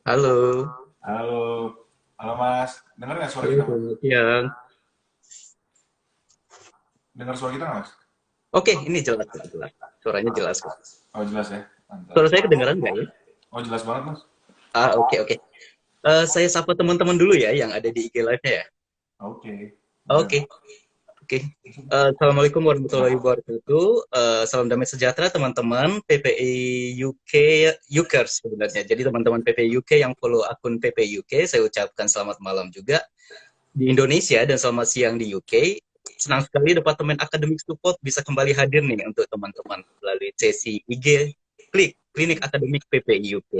Halo, Halo, halo Mas. Dengar nggak suara halo kita Mas? selamat siang. Dengar suara kita nggak Mas? Oke, ini jelas kok, jelas. Suaranya jelas kok. Oh jelas ya, mantap. Suara saya kedengaran nggak ya? Oh jelas banget Mas. Oke, oke. Saya sapa teman-teman dulu ya yang ada di IG Live-nya ya. Oke, boleh Oke, Mas. oke. Assalamualaikum warahmatullahi wabarakatuh. Salam damai sejahtera teman-teman PPI UK Ukers sebenarnya. Jadi teman-teman PPI UK yang follow akun PPI UK, saya ucapkan selamat malam juga di Indonesia dan selamat siang di UK. Senang sekali Departemen Akademik Support bisa kembali hadir nih untuk teman-teman melalui sesi IG Klinik Akademik PPI UK.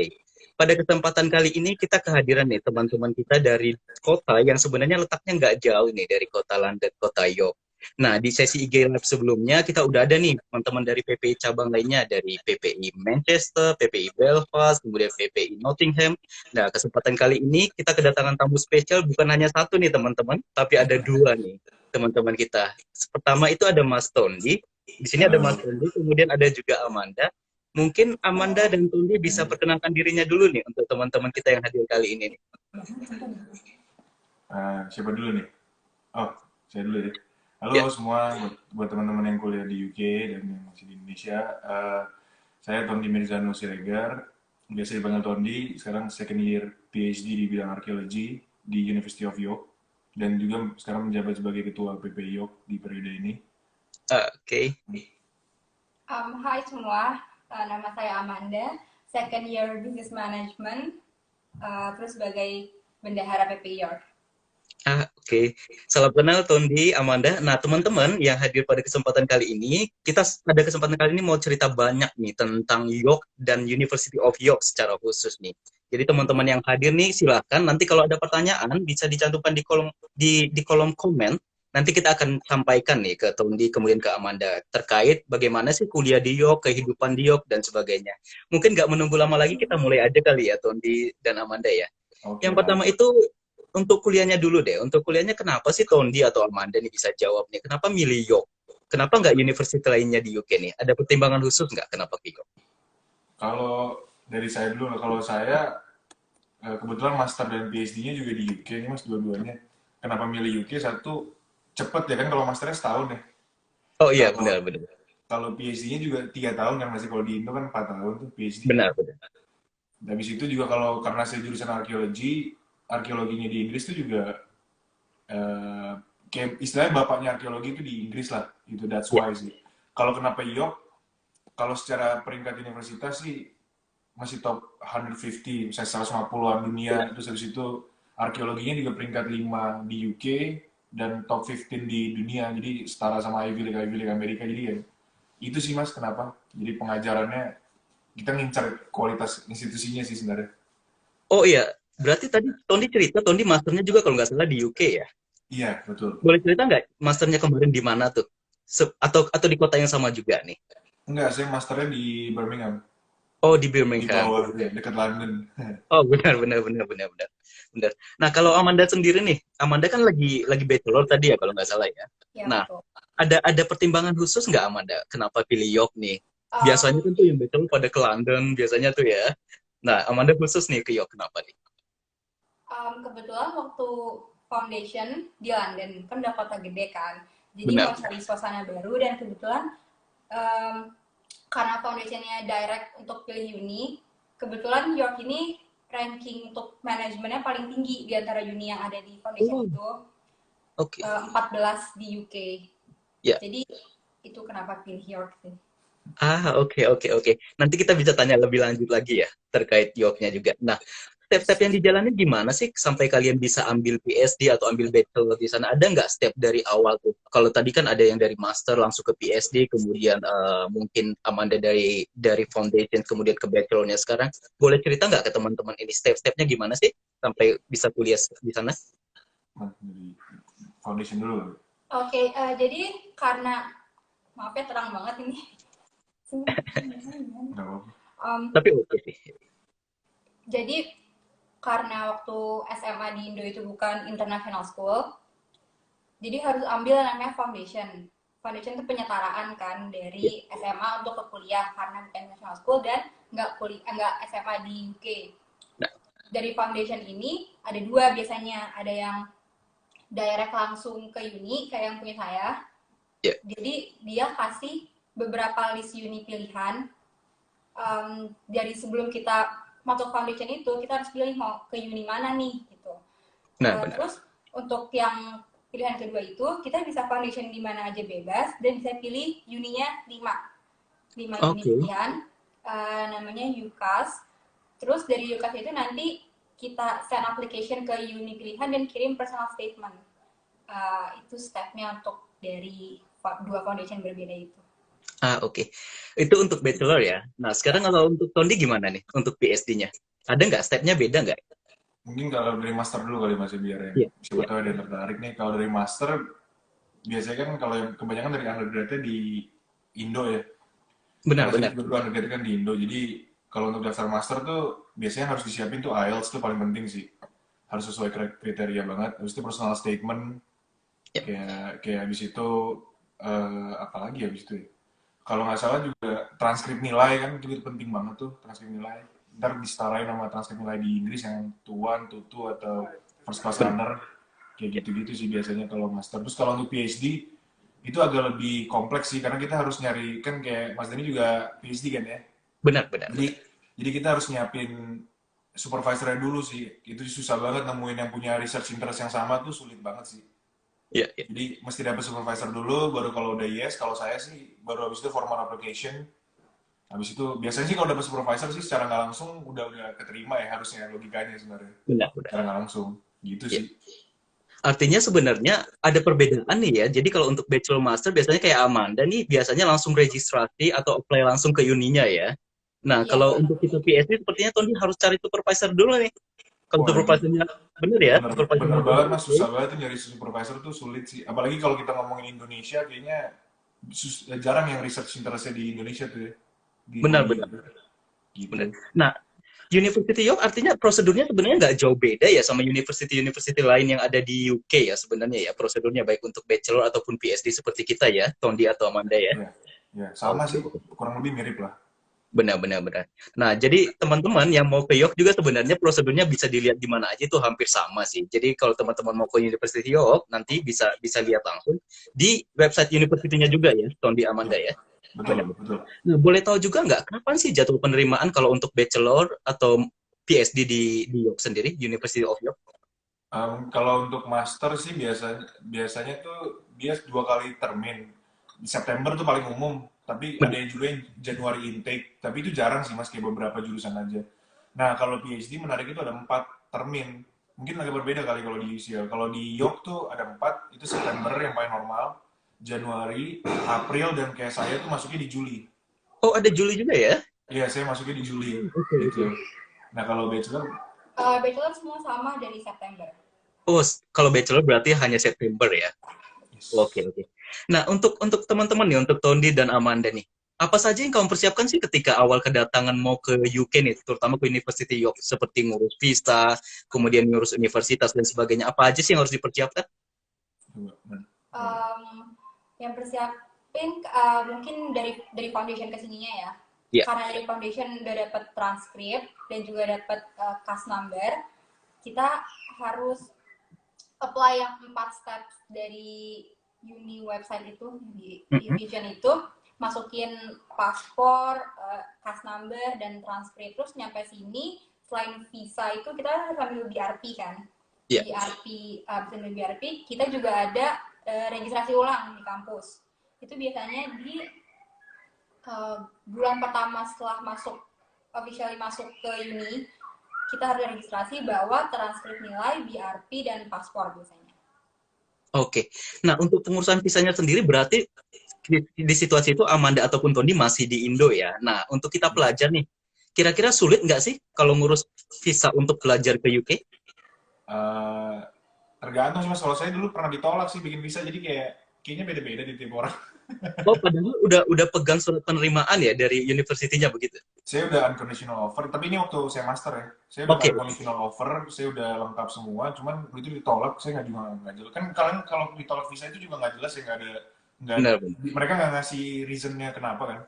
Pada kesempatan kali ini kita kehadiran nih teman-teman kita dari kota yang sebenarnya letaknya nggak jauh nih dari kota London, kota York. Nah, di sesi IG Live sebelumnya kita udah ada nih teman-teman dari PPI cabang lainnya, dari PPI Manchester, PPI Belfast, kemudian PPI Nottingham. Nah, kesempatan kali ini kita kedatangan tamu spesial bukan hanya satu nih teman-teman, tapi ada dua nih teman-teman kita. Pertama itu ada Mas Tondi. Di sini ada Mas Halo. Tondi, kemudian ada juga Amanda. Mungkin Amanda dan Tondi bisa perkenalkan dirinya dulu nih untuk teman-teman kita yang hadir kali ini nih. Siapa dulu nih? Oh, saya dulu ya. Halo Ya, semua, buat teman-teman yang kuliah di UK dan yang masih di Indonesia. Saya Tondi Mirzano Siregar, biasa dipanggil Tondi. Sekarang second year PhD di bidang arkeologi di University of York. Dan juga sekarang menjabat sebagai ketua PPI York di periode ini. oke. Hai semua, nama saya Amanda, second year business management, terus sebagai bendahara PP York. Oke. Salam kenal Tondi, Amanda. Nah, teman-teman yang hadir pada kesempatan kali ini, kita pada kesempatan kali ini mau cerita banyak nih tentang York dan University of York secara khusus nih. Jadi teman-teman yang hadir nih silakan nanti kalau ada pertanyaan bisa dicantumkan di kolom komen. Nanti kita akan sampaikan nih ke Tondi kemudian ke Amanda terkait bagaimana sih kuliah di York, kehidupan di York dan sebagainya. Mungkin nggak menunggu lama lagi kita mulai aja kali ya Tondi dan Amanda ya. Oke Yang lah. pertama itu untuk kuliahnya dulu deh. Untuk kuliahnya kenapa sih Tondi atau Amanda nih bisa jawab nih? Kenapa milih York? Kenapa nggak university lainnya di UK nih? Ada pertimbangan khusus nggak kenapa ke York? Kalau dari saya dulu, kalau saya kebetulan master dan PhD-nya juga di UK nih mas dua-duanya. Kenapa milih UK? Satu, cepet ya kan kalau masternya setahun ya. Oh iya, Kalau benar benar. kalau PhD-nya juga 3 tahun kan masih kalau di Indo kan 4 tahun tuh PhD. Benar benar. Habis itu juga kalau karena saya jurusan arkeologi, arkeologinya di Inggris tuh juga eh, kayak istilahnya bapaknya arkeologi itu di Inggris lah, gitu. That's Ya. why sih. Kalau kenapa York? Kalau secara peringkat universitas sih masih top 150, misalnya 150-an dunia, terus habis itu arkeologinya juga peringkat 5 di UK dan top 15 di dunia, jadi setara sama Ivy League Amerika, jadi ya itu sih mas kenapa, jadi pengajarannya kita ngincar kualitas institusinya sih sebenarnya. Oh iya, berarti tadi Tondi cerita Tondi masternya juga kalau nggak salah di UK ya. Iya betul. Boleh cerita nggak masternya kemarin di mana tuh? Atau di kota yang sama juga nih? Enggak, saya masternya di Birmingham, Oh di di Birmingham. bawah ya, dekat London. Oh benar benar benar benar benar. Benar. Nah kalau Amanda sendiri nih, Amanda kan lagi bachelor tadi ya kalau nggak salah ya. Ya Nah, betul. ada pertimbangan khusus nggak Amanda? Kenapa pilih York nih? Biasanya Um, kan tuh yang bachelor pada ke London biasanya tuh ya. Nah, Amanda khusus nih ke York kenapa nih? Kebetulan waktu foundation di London kan udah kota gede kan, jadi Benar. mau cari suasana baru dan kebetulan um, karena foundationnya direct untuk pilih uni, kebetulan York ini ranking untuk manajemennya paling tinggi di antara uni yang ada di foundation Oh, itu, oke. 14 di UK. Ya. Jadi itu kenapa pilih York sih. Oke oke oke. Nanti kita bisa tanya lebih lanjut lagi ya terkait Yorknya juga. Nah, step-step yang dijalani gimana sih sampai kalian bisa ambil PhD atau ambil bachelor di sana? Ada nggak step dari awal tuh? Kalau tadi kan ada yang dari master langsung ke PhD, kemudian mungkin Amanda dari foundation kemudian ke bachelornya sekarang. Boleh cerita nggak ke teman-teman ini step-stepnya gimana sih sampai bisa kuliah di sana? Dari foundation dulu. Oke, jadi karena maaf ya terang banget ini. Nggak apa-apa. Um, Tapi oke sih. jadi karena waktu SMA di Indo itu bukan international school, jadi harus ambil yang namanya foundation. Foundation itu penyetaraan kan dari Ya. SMA untuk ke kuliah karena bukan international school dan nggak SMA di UK. Nah, dari foundation ini ada dua biasanya, ada yang direct langsung ke uni kayak yang punya saya. Yeah. Jadi dia kasih beberapa list uni pilihan. Dari sebelum kita masuk foundation itu kita harus pilih mau ke uni mana nih gitu. Terus untuk yang pilihan kedua itu kita bisa foundation di mana aja bebas dan bisa pilih uninya 5 uni pilihan, namanya UCAS. Terus dari UCAS itu nanti kita send application ke uni pilihan dan kirim personal statement. Itu stepnya untuk dari dua foundation berbeda itu. Oke. Itu untuk bachelor ya. Nah, sekarang kalau untuk Tondi gimana nih untuk PhD-nya? Ada nggak stepnya beda nggak? Mungkin kalau dari master dulu kali masih biar ya. Siapa tahu ada yang tertarik nih. Kalau dari master, biasanya kan kalau yang kebanyakan dari undergrad-nya di Indo ya. Benar. Dulu undergrad kan di Indo. Jadi kalau untuk daftar master tuh biasanya harus disiapin tuh IELTS tuh paling penting sih. Harus sesuai kriteria banget. Habis itu personal statement. Kayak habis itu apalagi habis itu ya. Kalau nggak salah juga transkrip nilai kan itu penting banget tuh, transkrip nilai. Ntar disetarain sama transkrip nilai di Inggris yang 2-1, 2-2 atau first class honor. Kayak gitu-gitu sih biasanya kalau master. Terus kalau untuk PhD itu agak lebih kompleks sih karena kita harus nyari, kan kayak Mas Dani juga PhD kan ya. Benar. Jadi kita harus nyiapin supervisornya dulu sih. Itu susah banget nemuin yang punya research interest yang sama tuh, sulit banget sih. Iya. Jadi mesti dapat supervisor dulu, baru kalau udah yes, kalau saya sih baru habis itu formal application. Habis itu biasanya sih kalau dapat supervisor sih secara nggak langsung udah keterima ya, harusnya logikanya sebenarnya. Benar. Secara nggak langsung, gitu sih. Artinya sebenarnya ada perbedaan nih ya. Jadi kalau untuk bachelor master biasanya kayak Amanda nih biasanya langsung registrasi atau apply langsung ke uninya ya. Nah, kalau untuk kita PhD sepertinya Tony harus cari supervisor dulu nih. Kalau supervisornya bener ya? Bener banget Mas, susah banget tuh nyari supervisor tuh, sulit sih. Apalagi kalau kita ngomongin Indonesia, kayaknya jarang yang research interestnya di Indonesia tuh ya. Benar. Gitu. Benar. Nah, University York artinya prosedurnya sebenarnya nggak jauh beda ya sama university lain yang ada di UK ya sebenarnya ya, prosedurnya baik untuk bachelor ataupun PhD seperti kita ya, Tondi atau Amanda ya. Ya, sama sih, kurang lebih mirip lah. Benar. Nah, jadi teman-teman yang mau ke York juga sebenarnya prosedurnya bisa dilihat di mana aja itu hampir sama sih. Jadi kalau teman-teman mau ke University York nanti bisa lihat langsung di website universitinya juga ya, Tondi Amanda ya. Betul. Nah, boleh tahu juga nggak kapan sih jadwal penerimaan kalau untuk bachelor atau PhD di York sendiri, University of York? Kalau untuk master sih biasanya tuh dia 2 kali termin. Di September tuh paling umum, tapi ada yang juga yang Januari intake. Tapi itu jarang sih Mas, kayak beberapa jurusan aja. Nah, kalau PhD menarik itu ada 4 termin. Mungkin agak berbeda kali kalau di UCL. Kalau di York tuh ada 4, itu September yang paling normal, Januari, April, dan kayak saya tuh masuknya di Juli. Oh, ada Juli juga ya? Iya, saya masuknya di Juli. Gitu. Nah, kalau bachelor? Bachelor semua sama dari September. Oh, kalau bachelor berarti hanya September ya? Yes. Oke. Nah, untuk teman-teman nih, untuk Tondi dan Amanda nih, apa saja yang kamu persiapkan sih ketika awal kedatangan mau ke UK nih, terutama ke University York, seperti ngurus visa, kemudian ngurus universitas dan sebagainya. Apa aja sih yang harus dipersiapkan? Yang persiapin mungkin dari foundation ke sininya ya. Yeah. Karena dari foundation udah dapat transkrip dan juga dapat cast number, kita harus apply yang 4 steps dari uni website itu di Vision itu, masukin paspor, cast number dan transkrip. Terus nyampe sini selain visa itu kita sambil BRP kan. Sambil BRP kita juga ada registrasi ulang di kampus. Itu biasanya di bulan pertama setelah officially masuk ke uni, kita harus registrasi bawa transkrip nilai, BRP dan paspor biasanya. Oke. Nah, untuk pengurusan visanya sendiri berarti di situasi itu Amanda ataupun Tony masih di Indo ya. Nah, untuk kita pelajar nih, kira-kira sulit nggak sih kalau ngurus visa untuk pelajar ke UK? Tergantung sih Mas. Kalau saya dulu pernah ditolak sih bikin visa, jadi kayaknya beda-beda di tiap orang. Oh, padahal udah pegang surat penerimaan ya dari universitinya begitu? Saya udah unconditional offer, tapi ini waktu saya master ya. Saya udah unconditional offer, saya udah lengkap semua, cuman itu ditolak, saya nggak jelas. Kan kalian kalau ditolak visa itu juga nggak jelas ya, mereka nggak ngasih reasonnya kenapa kan,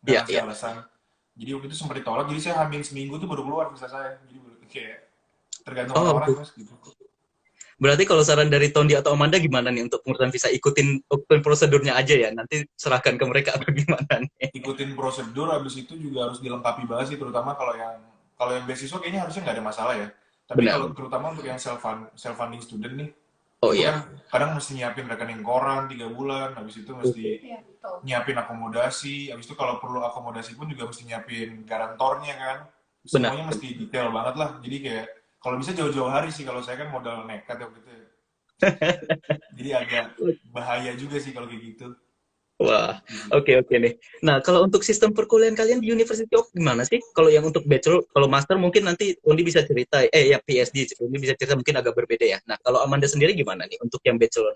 nggak ngasih alasan. Jadi waktu itu sempat ditolak, jadi saya hamil seminggu tuh baru keluar visa saya. Jadi kayak tergantung Oh, orang-orang oke. Mas gitu. Berarti kalau saran dari Tondi atau Amanda gimana nih untuk pengurusan visa? Ikutin prosedurnya aja ya. Nanti serahkan ke mereka apa gimana nih? Ikutin prosedur, habis itu juga harus dilengkapi banget sih, terutama kalau yang beasiswa kayaknya harusnya nggak ada masalah ya. Tapi Benar. kalau terutama untuk yang self funding student nih, Oh itu iya. kan kadang mesti nyiapin rekening koran 3 bulan, habis itu mesti Oke. Iya, betul. nyiapin akomodasi, habis itu kalau perlu akomodasi pun juga mesti nyiapin garantornya kan. Benar. Semuanya mesti detail banget lah. Jadi kayak kalau bisa jauh-jauh hari sih, kalau saya kan modal nekat ya gitu. Jadi agak bahaya juga sih kalau kayak gitu. Wah, Gitu. oke nih. Nah, kalau untuk sistem perkuliahan kalian di University of gimana sih? Kalau yang untuk bachelor, kalau master mungkin nanti Tondi bisa cerita, ya PhD, Tondi bisa cerita mungkin agak berbeda ya. Nah, kalau Amanda sendiri gimana nih untuk yang bachelor?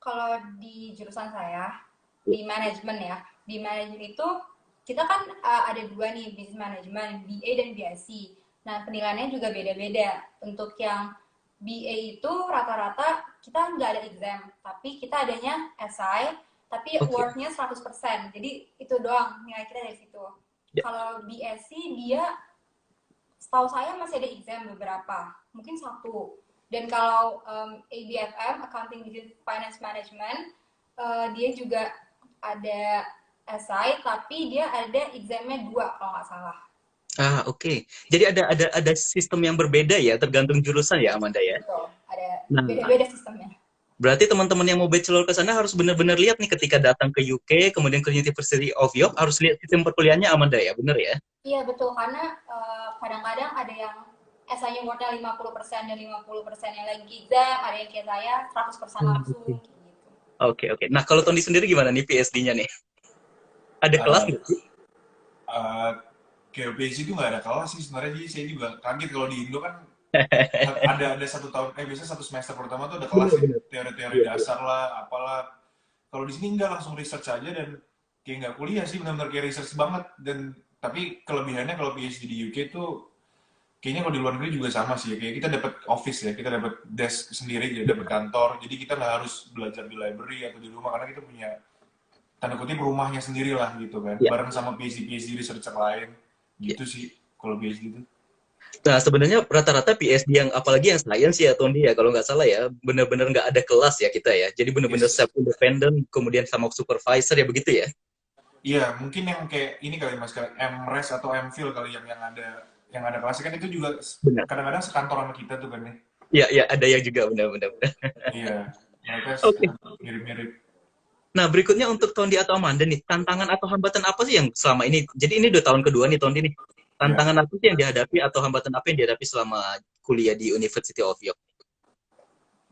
Kalau di jurusan saya, di manajemen ya, di manajemen itu kita kan ada dua nih, business management, BA dan BSc. Nah, penilaiannya juga beda-beda. Untuk yang BA itu rata-rata kita nggak ada exam, tapi kita adanya SI, tapi Oke. worknya 100%. Jadi itu doang nilai kita dari situ. Ya. Kalau BSc dia setahu saya masih ada exam beberapa, mungkin satu. Dan kalau ABFM, Accounting Business Finance Management, dia juga ada SI, tapi dia ada examnya 2 kalau nggak salah. Ah, oke. Jadi ada sistem yang berbeda ya, tergantung jurusan ya, Amanda ya. Betul, ada Nah, beda-beda sistemnya. berarti teman-teman yang mau bachelor ke sana harus benar-benar lihat nih ketika datang ke UK, kemudian ke University of York, harus lihat sistem perkuliahannya, Amanda ya, benar ya? Iya betul, karena kadang-kadang ada yang SI-nya worknya 50% dan 50% yang lagi exam, ada yang kayak saya 100% langsung, Oke. kayak gitu. Oke. Nah, kalau Tony sendiri gimana nih PhD-nya nih? Ada kelas Uh, nggak sih? uh, KLPC itu nggak ada kelas sih sebenarnya, jadi saya juga kaget kalau di Indo kan ada 1 tahun, biasanya 1 semester pertama tuh ada kelas ya, Benar-benar. teori-teori Iya, iya. dasar lah, apalah. Kalau di sini nggak, langsung research aja dan kayak nggak kuliah sih, benar-benar kayak research banget. Dan tapi kelebihannya kalau PhD di UK tuh kayaknya kalau di luar negeri juga sama sih ya. Kayak kita dapat office ya, kita dapat desk sendiri, jadi dapat kantor. Jadi kita nggak harus belajar di library atau di rumah, karena kita punya tanda kutip rumahnya sendiri lah gitu kan, Iya, bareng sama PhD researcher lain iya. gitu sih kalau PhD itu. Nah, sebenarnya rata-rata PhD yang apalagi yang science ya, Tony ya, kalau nggak salah ya, benar-benar nggak ada kelas ya kita ya. Jadi benar-benar Yes. self independent, kemudian sama supervisor ya begitu ya. Iya, mungkin yang kayak ini kali Mas, kayak MRes atau MPhil kali yang ada kelasnya kan, itu juga Benar. kadang-kadang sekantor sama kita tuh kan ya. Iya, ada yang juga benar-benar. Iya, mereka Oke. mirip-mirip. Nah, berikutnya untuk Tondi atau Amanda nih, tantangan atau hambatan apa sih yang selama ini, jadi ini udah tahun kedua nih Tondi nih, Iya, tantangan apa sih yang dihadapi atau hambatan apa yang dihadapi selama kuliah di University of York?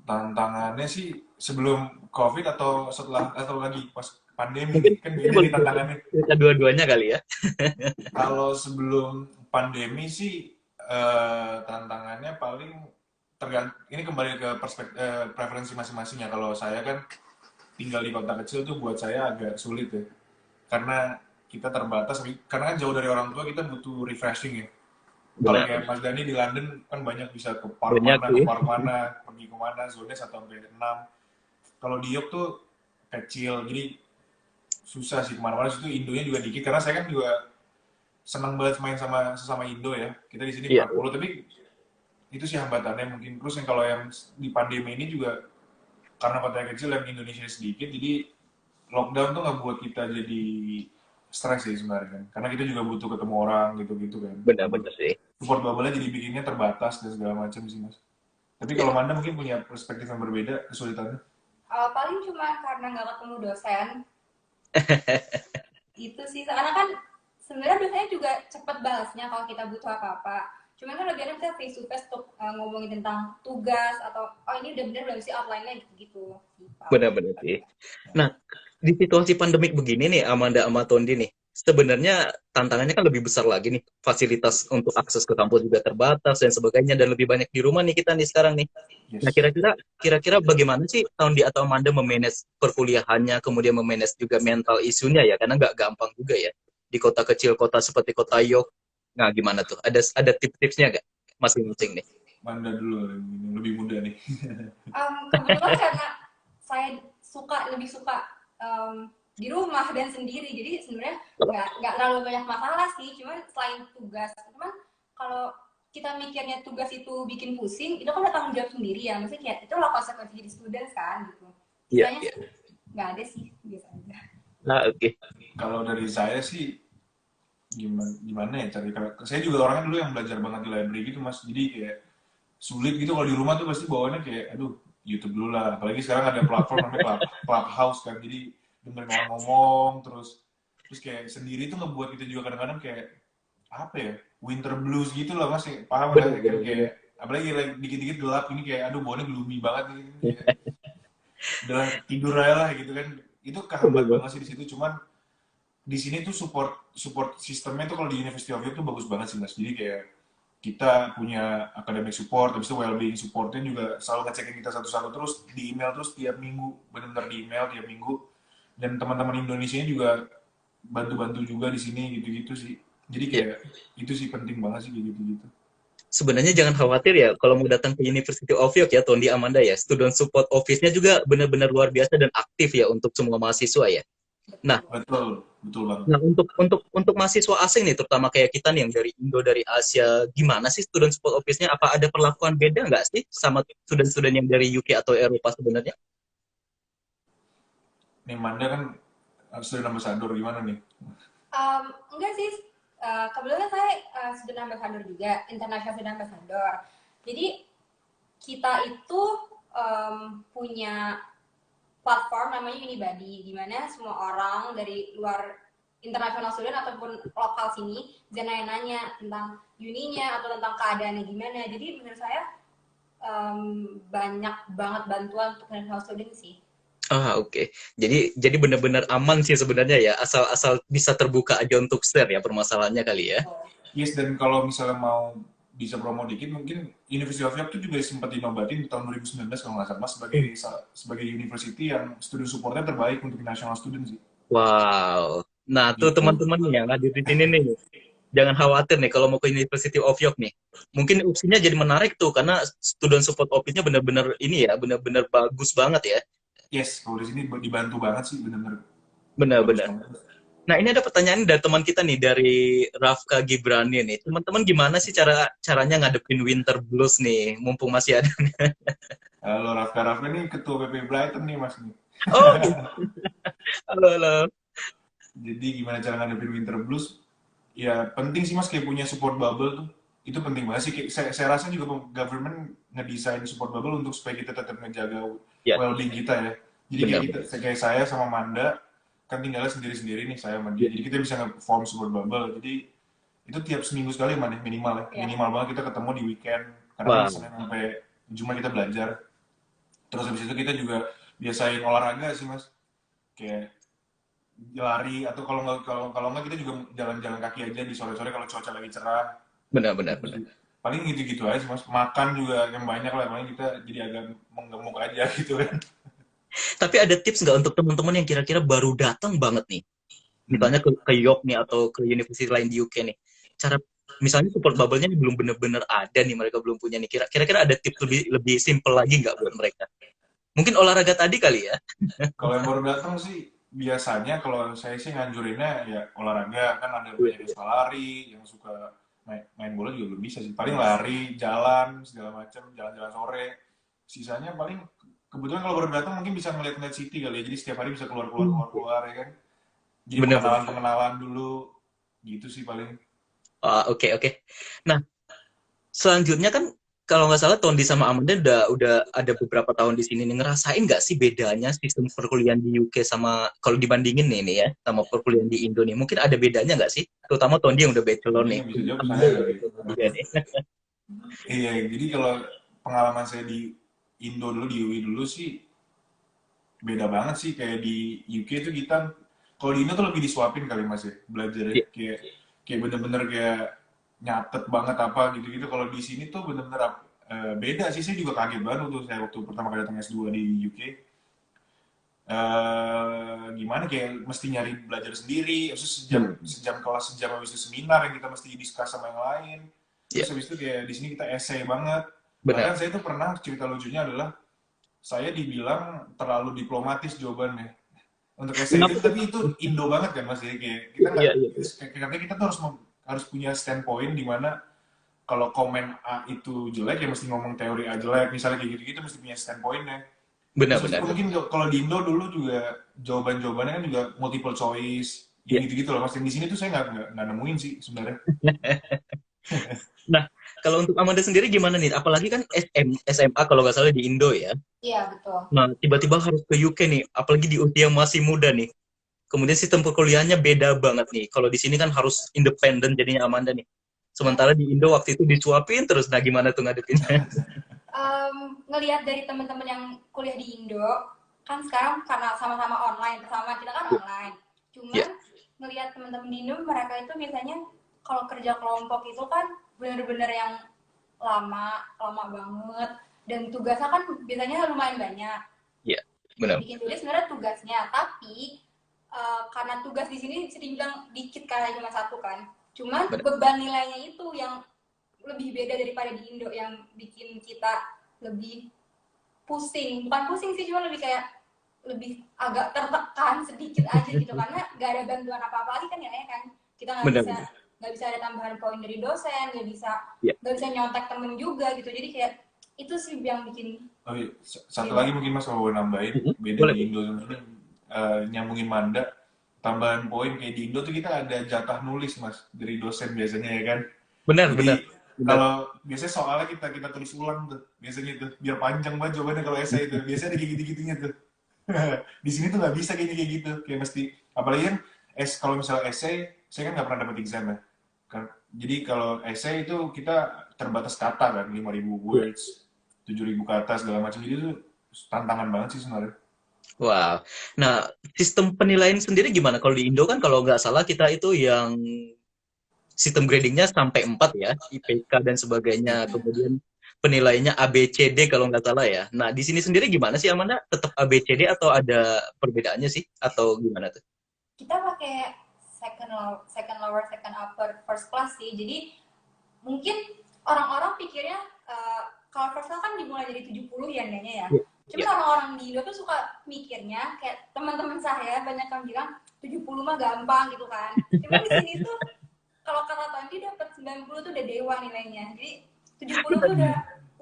tantangannya sih sebelum COVID atau setelah atau lagi pas pandemi nih, Mungkin, kan mungkin beda boleh nih tantangannya. cerita dua-duanya kali ya. Kalau sebelum pandemi sih tantangannya paling ini kembali ke preferensi masing-masing ya. Kalau saya kan tinggal di kota kecil tuh buat saya agak sulit ya. Karena kita terbatas, karena kan jauh dari orang tua, kita butuh refreshing ya. Kalau Benar, kayak Mas Dani di London kan banyak bisa banyak ke sih. park mana, pergi kemana, zone 1 sampai 6. Kalau di York tuh kecil, jadi susah sih kemana-mana. Itu Indonya juga dikit, karena saya kan juga senang banget main sama sesama Indo ya. Kita di sini Iya, 40, tapi itu sih hambatannya mungkin. Terus yang kalau yang di pandemi ini juga, karena kotanya kecil dan Indonesia sedikit, jadi lockdown tuh nggak buat kita jadi stres sih sebenarnya kan. Karena kita juga butuh ketemu orang gitu-gitu kan. benar-benar sih. Support bubble-nya jadi bikinnya terbatas dan segala macam sih Mas. Tapi Iya. kalau Manda mungkin punya perspektif yang berbeda kesulitannya. Paling cuma karena nggak ketemu dosen, itu sih. Karena kan sebenarnya dosennya juga cepet balasnya kalau kita butuh apa-apa. Cuman kan lebih enak kita face to face untuk ngomongin tentang tugas atau ini udah bener belum sih outline-nya gitu-gitu sih paling. Benar-benar sih. Nah, di situasi pandemik begini nih, Amanda sama Tondi nih, sebenarnya tantangannya kan lebih besar lagi nih. Fasilitas untuk akses ke kampus juga terbatas dan sebagainya, dan lebih banyak di rumah nih kita nih sekarang nih. Nah, Yes. kira-kira bagaimana sih Tondi atau Amanda memanage perkuliahannya, kemudian memanage juga mental isunya ya, karena nggak gampang juga ya di kota kecil, kota seperti kota York. Nah, gimana tuh? Ada tips-tipsnya nggak masing-masing nih? Manda dulu yang lebih muda nih. Kebetulan karena saya lebih suka di rumah dan sendiri, jadi sebenarnya nggak terlalu banyak masalah sih. Cuman selain tugas, cuman kalau kita mikirnya tugas itu bikin pusing, itu kan udah tanggung jawab sendiri ya. Maksudnya kayak itu lah konsekuensi jadi student kan gitu. Iya, Sisanya iya. sih nggak ada sih, biasa aja. Nah, oke. Kalau dari saya sih gimana ya cari, saya juga orangnya dulu yang belajar banget di library gitu Mas, jadi kayak sulit gitu kalau di rumah tuh pasti bawaannya kayak aduh YouTube dulu lah, apalagi sekarang ada platform namanya Clubhouse kan, jadi dengerin orang ngomong terus kayak sendiri tuh ngebuat kita juga kadang-kadang kayak apa ya, winter blues gitu lah Mas, paham Bener, kan, bener, bener. kayak apalagi like, dikit-dikit gelap ini kayak aduh bawaannya gloomy banget nih, kayak, udah tidur aja lah gitu kan, itu kehambat Bener, banget sih di situ. Cuman di sini tuh support sistemnya tuh kalau di University of York tuh bagus banget sih Mas. Jadi kayak kita punya academic support, habis itu well-being supportnya juga selalu ngecekin kita satu-satu terus di email terus tiap minggu, benar-benar di email tiap minggu. Dan teman-teman Indonesia juga bantu-bantu juga di sini gitu-gitu sih. Jadi iya. kayak itu sih penting banget sih kayak gitu-gitu. Sebenarnya jangan khawatir ya kalau mau datang ke University of York ya, Tondi Amanda ya. Student support office-nya juga benar-benar luar biasa dan aktif ya untuk semua mahasiswa ya. Nah, Betul, betul banget. Nah, untuk mahasiswa asing nih, terutama kayak kita nih yang dari Indo, dari Asia, gimana sih student support office-nya? Apa ada perlakuan beda nggak sih sama student-student yang dari UK atau Eropa sebenarnya? Nih Manda kan student ambassador gimana nih? Enggak sih, kebetulan saya student ambassador juga, international student ambassador. Jadi kita itu punya platform namanya Unibody, di mana semua orang dari luar international student ataupun lokal sini bisa nanya-nanya tentang uninya atau tentang keadaannya gimana. Jadi menurut saya banyak banget bantuan untuk international student sih. Oke. Jadi benar-benar aman sih sebenarnya ya, asal bisa terbuka aja untuk share ya permasalahannya kali ya. Yes, dan kalau misalnya mau bisa promo dikit, mungkin University of York itu juga sempat dinobatin di tahun 2019 kalau nggak salah, sebagai university yang student supportnya terbaik untuk national student sih. Wow. Nah, tuh Gitu. teman-teman yang hadir di sini nih, jangan khawatir nih kalau mau ke University of York nih. Mungkin opsinya jadi menarik tuh karena student support office-nya benar-benar ini ya, benar-benar bagus banget ya. Yes, kalau di sini dibantu banget sih, benar-benar bagus Benar-benar. banget. Nah, ini ada pertanyaan dari teman kita nih, dari Rafka Gibrani nih. Teman-teman gimana sih caranya ngadepin winter blues nih, mumpung masih ada? Halo Rafka ini ketua PP Brighton nih Mas. Oh, gitu. Halo, halo. Jadi gimana cara ngadepin winter blues? Ya penting sih Mas kayak punya support bubble tuh. Itu penting banget sih. Saya rasa juga government ngedesain support bubble untuk supaya kita tetap ngejaga Ya, well-being kita ya. Jadi benar. kayak saya sama Manda kan tinggalnya sendiri-sendiri nih, saya sama dia. Jadi kita bisa nge-form support bubble. Jadi itu tiap seminggu sekali minimal ya. Minimal banget kita ketemu di weekend. Karena Wah, kan Senin sampai Jumat kita belajar. Terus habis itu kita juga biasain olahraga sih Mas. Kayak lari atau kalau nggak kita juga jalan-jalan kaki aja di sore-sore kalau cuaca lagi cerah. benar. Paling gitu-gitu aja sih Mas. Makan juga yang banyak lah, paling kita jadi agak menggemuk aja gitu kan. Tapi ada tips nggak untuk teman-teman yang kira-kira baru datang banget nih? Misalnya ke York nih atau ke university lain di UK nih. Cara misalnya support bubble-nya belum benar-benar ada nih, mereka belum punya nih. Kira-kira ada tips lebih simple lagi nggak buat mereka? Mungkin olahraga tadi kali ya? Kalau yang baru datang sih biasanya kalau saya sih nganjurinnya ya olahraga, kan ada banyak yang suka lari, yang suka main bola juga belum bisa sih. Paling lari, jalan segala macam, jalan-jalan sore. Sisanya paling kebetulan kalau baru datang mungkin bisa ngeliat-ngeliat city kali ya. Jadi setiap hari bisa keluar ya kan. Jadi Benar. pengenalan dulu gitu sih paling. Oke. Nah, selanjutnya kan kalau nggak salah Tondi sama Amanda udah ada beberapa tahun di sini nih. Ngerasain nggak sih bedanya sistem perkuliahan di UK sama kalau dibandingin nih ya sama perkuliahan di Indo nih? Mungkin ada bedanya nggak sih? Terutama Tondi yang udah bachelor nih. Ini bisa jawab Amanda saya udah kali. bachelor juga nih. Iya, jadi kalau pengalaman saya di Indo dulu, di UI dulu sih beda banget sih. Kayak di UK tuh kita, kalau di Indo tuh lebih disuapin kali Mas ya, belajarnya. Iya, Kayak bener-bener kayak nyatet banget apa gitu-gitu. Kalau di sini tuh bener-bener beda sih. Saya juga kaget banget waktu pertama kali datang S2 di UK. Gimana kayak mesti nyari belajar sendiri, terus sejam kelas, sejam habis itu seminar yang kita mesti discuss sama yang lain. iya, Terus habis itu kayak di sini kita essay banget. benar. Bahkan saya tuh pernah, cerita lucunya adalah saya dibilang terlalu diplomatis jawabannya untuk essay itu, tapi itu Indo banget kan Mas. Jadi kayak kita nggak, Iya. katanya kita tuh harus punya standpoint di mana kalau komen A itu jelek ya mesti ngomong teori A jelek, misalnya kayak gitu-gitu mesti punya standpoint-nya. Terus Benar-benar. mungkin kalau di Indo dulu juga jawaban-jawabannya kan juga multiple choice, Ya. yang gitu-gitu loh. Mas di sini tuh saya nggak nemuin sih sebenarnya. Nah, kalau untuk Amanda sendiri gimana nih? Apalagi kan SMA kalau nggak salah di Indo ya. Iya, betul. Nah, tiba-tiba harus ke UK nih, apalagi di usia masih muda nih. Kemudian sistem perkuliahannya beda banget nih. Kalau di sini kan harus independen jadinya Amanda nih. Sementara di Indo waktu itu disuapin terus. Nah, gimana tuh ngadepinnya? Ngelihat dari teman-teman yang kuliah di Indo, kan sekarang karena sama-sama online, bersama kita kan online. Ya, Cuman ngelihat teman-teman di Indo, mereka itu biasanya kalau kerja kelompok itu kan bener-bener yang lama banget. Dan tugasnya kan biasanya lumayan banyak. ya, Kayak benar. bikin tulis sebenarnya tugasnya, tapi karena tugas di sini bisa dibilang dikit karena cuma satu kan. Cuman Benar. beban nilainya itu yang lebih beda daripada di Indo, yang bikin kita lebih pusing. Bukan pusing sih, cuma lebih kayak lebih agak tertekan sedikit aja gitu karena gak ada bantuan apa-apa lagi kan ya kan. Kita Benar. nggak bisa ada tambahan poin dari dosen, Ya. nggak bisa nyontek temen juga gitu. Jadi kayak itu sih yang bikin. Oh, iya. Satu lagi mungkin Mas kalau nambahin beda Boleh. di Indo sebenarnya, nyambungin Manda, tambahan poin kayak di Indo tuh kita ada jatah nulis Mas dari dosen biasanya ya kan. Benar, Jadi benar. Benar. kalau biasanya soalnya kita tulis ulang tuh biasanya tuh biar panjang banget jawabannya kalau esai itu biasanya ada kayak gitu-gitunya tuh. Di sini tuh nggak bisa kayak gitu, kayak mesti apalagi kan kalau misalnya esai saya kan nggak pernah dapat exam ya kan. Jadi kalau esai itu kita terbatas kata kan 5.000 words, 7.000 kata segala macam, jadi itu tantangan banget sih sebenarnya. Wow. Nah, sistem penilaian sendiri gimana? Kalau di Indo kan kalau nggak salah kita itu yang sistem gradingnya sampai 4 ya, IPK dan sebagainya. Kemudian penilaiannya A, B, C, D kalau nggak salah ya. Nah, di sini sendiri gimana sih Amanda? Tetap A, B, C, D atau ada perbedaannya sih? Atau gimana tuh? Kita pakai second lower, second upper, first class sih. Jadi mungkin orang-orang pikirnya kalau first class kan dimulai dari 70 ya nanya ya. Cuma orang-orang di Indo tuh suka mikirnya kayak teman-teman saya banyak yang bilang 70 mah gampang gitu kan. Cuma di sini tuh kalau kata Tondi dapat 90 tuh udah dewa nilainya. Jadi 70 tuh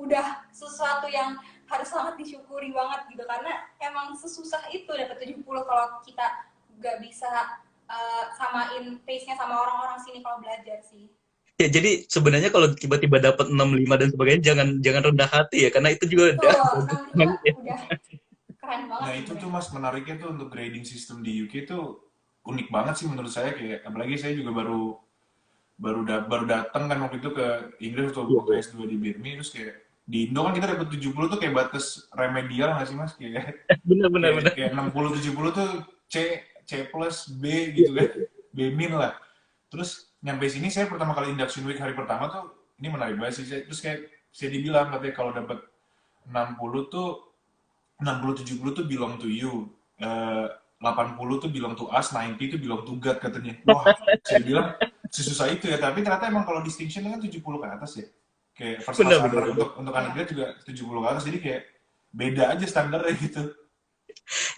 udah sesuatu yang harus sangat disyukuri banget gitu karena emang sesusah itu dapat 70 kalau kita nggak bisa samain pace-nya sama orang-orang sini kalau belajar sih. Ya, jadi sebenarnya kalau tiba-tiba dapat 65 dan sebagainya jangan rendah hati ya, karena itu juga udah keren banget. Nah itu tuh Mas menariknya tuh untuk grading system di UK tuh unik banget sih menurut saya, kayak apalagi saya juga baru datang kan waktu itu ke Inggris waktu S2 di Birmingham, terus kayak di Indo kan kita dapat 70 tuh kayak batas remedial nggak sih Mas, kayak benar. kayak 60-70 tuh C plus B gitu kan, B min lah. Terus nyampe sini saya pertama kali induction week hari pertama tuh ini menarik banget sih, terus kayak saya dibilang katanya kalau dapat 60 tuh 60-70 tuh belong to you, 80 tuh belong to us, 90 tuh belong to God katanya. Wah, saya bilang sesusah itu ya, tapi ternyata emang kalau distinction kan 70 ke atas ya. Kayak first class honor untuk anak dia juga 70 ke atas, jadi kayak beda aja standarnya gitu.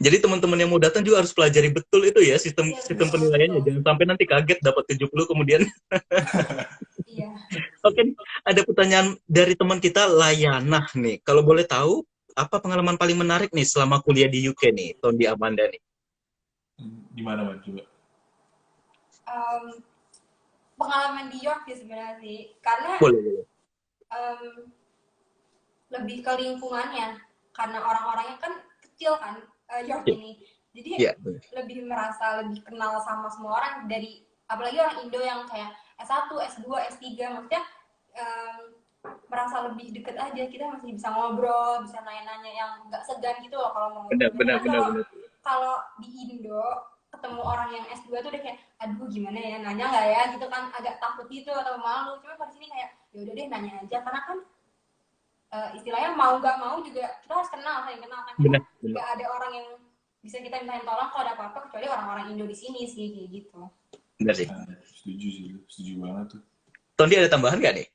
Jadi teman-teman yang mau datang juga harus pelajari betul itu ya sistem penilaiannya. Jangan sampai nanti kaget dapat 70 kemudian. Iya. Oke, ada pertanyaan dari teman kita Layanah nih. Kalau boleh tahu apa pengalaman paling menarik nih selama kuliah di UK nih, Tondi Amanda nih? Gimana Mbak coba? Pengalaman di York sih sebenarnya sih, karena boleh. lebih ke lingkungannya, karena orang-orangnya kan kecil kan York ini, jadi lebih merasa lebih kenal sama semua orang, dari apalagi orang Indo yang kayak S1, S2, S3, maksudnya merasa lebih deket aja, kita masih bisa ngobrol, bisa nanya-nanya yang nggak segan gitu loh kalau mau ngobrol. Benar. Kalau di Indo ketemu orang yang S2 tuh udah kayak aduh gimana ya, nanya nggak ya gitu kan, agak takut gitu atau malu. Cuma kalau di sini kayak ya udah deh nanya aja, karena kan istilahnya mau nggak mau juga kita harus kenal, saling kenal kan. Nggak ada orang yang bisa kita mintain tolong kalau ada apa-apa kecuali orang-orang Indo di sini sih, kayak gitu. Benar sih. Setuju banget tuh. Tondi ada tambahan nggak nih?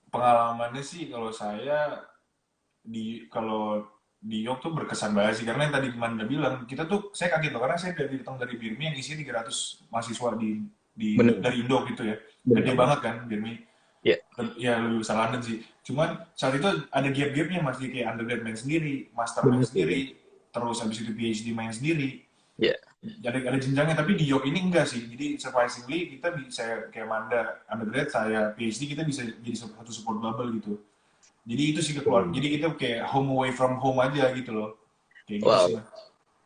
Pengalamannya sih kalau saya kalau di York tuh berkesan banget sih, karena yang tadi Manda bilang, kita tuh saya kaget loh karena saya datang dari Birmingham yang isinya 300 mahasiswa dari Indo gitu ya, gede banget kan Birmingham. Ya, Ya lebih besar London sih. Cuman saat itu ada gap-gapnya, masih kayak undergrad main sendiri, master main benar sih. Benar. sendiri, terus habis itu PhD main sendiri. Ya, Ada jenjangnya, tapi di York ini enggak sih. Jadi surprisingly kita bisa kayak Manda undergrad, saya PhD, kita bisa jadi satu support bubble gitu. Jadi itu sih jadi kita kayak home away from home aja gitu loh. Kayak gitu sih wow. mas.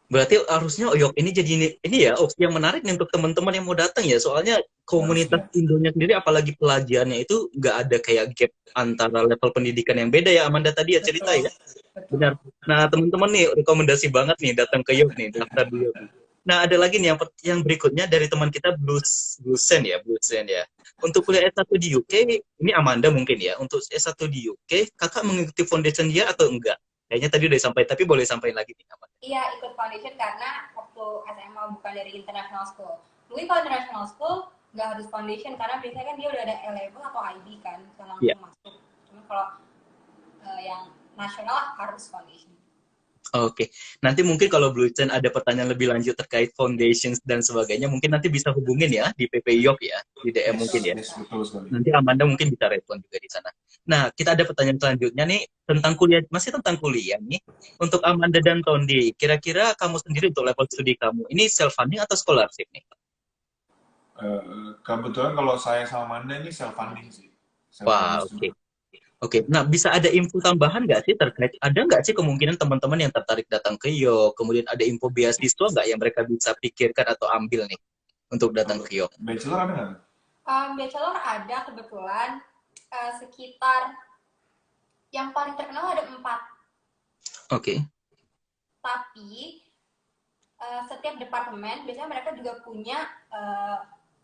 Berarti harusnya Oyok ini jadi ini ya opsi yang menarik nih untuk teman-teman yang mau datang ya. Soalnya komunitas Harusnya. Indonya sendiri apalagi pelajarnya itu nggak ada kayak gap antara level pendidikan yang beda ya. Amanda tadi ya cerita Betul, ya. betul. Benar. Nah, teman-teman nih rekomendasi banget nih datang ke Yok nih, daftar di Yok. Nah, ada lagi nih yang berikutnya dari teman kita Bluesen ya, Bluesen ya. Untuk kuliah S1 di UK, ini Amanda mungkin ya. Untuk S1 di UK, kakak mengikuti foundation dia atau enggak? Kayaknya tadi udah disampaikan, tapi boleh sampaikan lagi nih Amanda. Iya, ikut foundation karena waktu SMA bukan dari international school. Mungkin kalau international school nggak harus foundation karena biasanya kan dia udah ada A-level atau IB kan, bisa Iya. langsung masuk. Cuma kalau yang nasional harus foundation. Oke, nanti mungkin kalau Blue Chain ada pertanyaan lebih lanjut terkait foundations dan sebagainya, mungkin nanti bisa hubungin ya di PP Yok ya, di DM Yes, mungkin ya. yes, betul sekali. Nanti Amanda mungkin bisa respon juga di sana. Nah, kita ada pertanyaan selanjutnya nih tentang kuliah, masih tentang kuliah nih. Untuk Amanda dan Tondi, kira-kira kamu sendiri untuk level studi kamu, ini self funding atau scholarship nih? Kebetulan kalau saya sama Manda ini self funding sih. Self Wah, funding oke. student. Oke, nah bisa ada info tambahan nggak sih terkait, ada nggak sih kemungkinan teman-teman yang tertarik datang ke Yok, kemudian ada info beasiswa nggak yang mereka bisa pikirkan atau ambil nih untuk datang Kalau ke Yok? bachelor ada nggak? Bachelor ada kebetulan sekitar yang paling terkenal ada 4, Oke, tapi setiap departemen biasanya mereka juga punya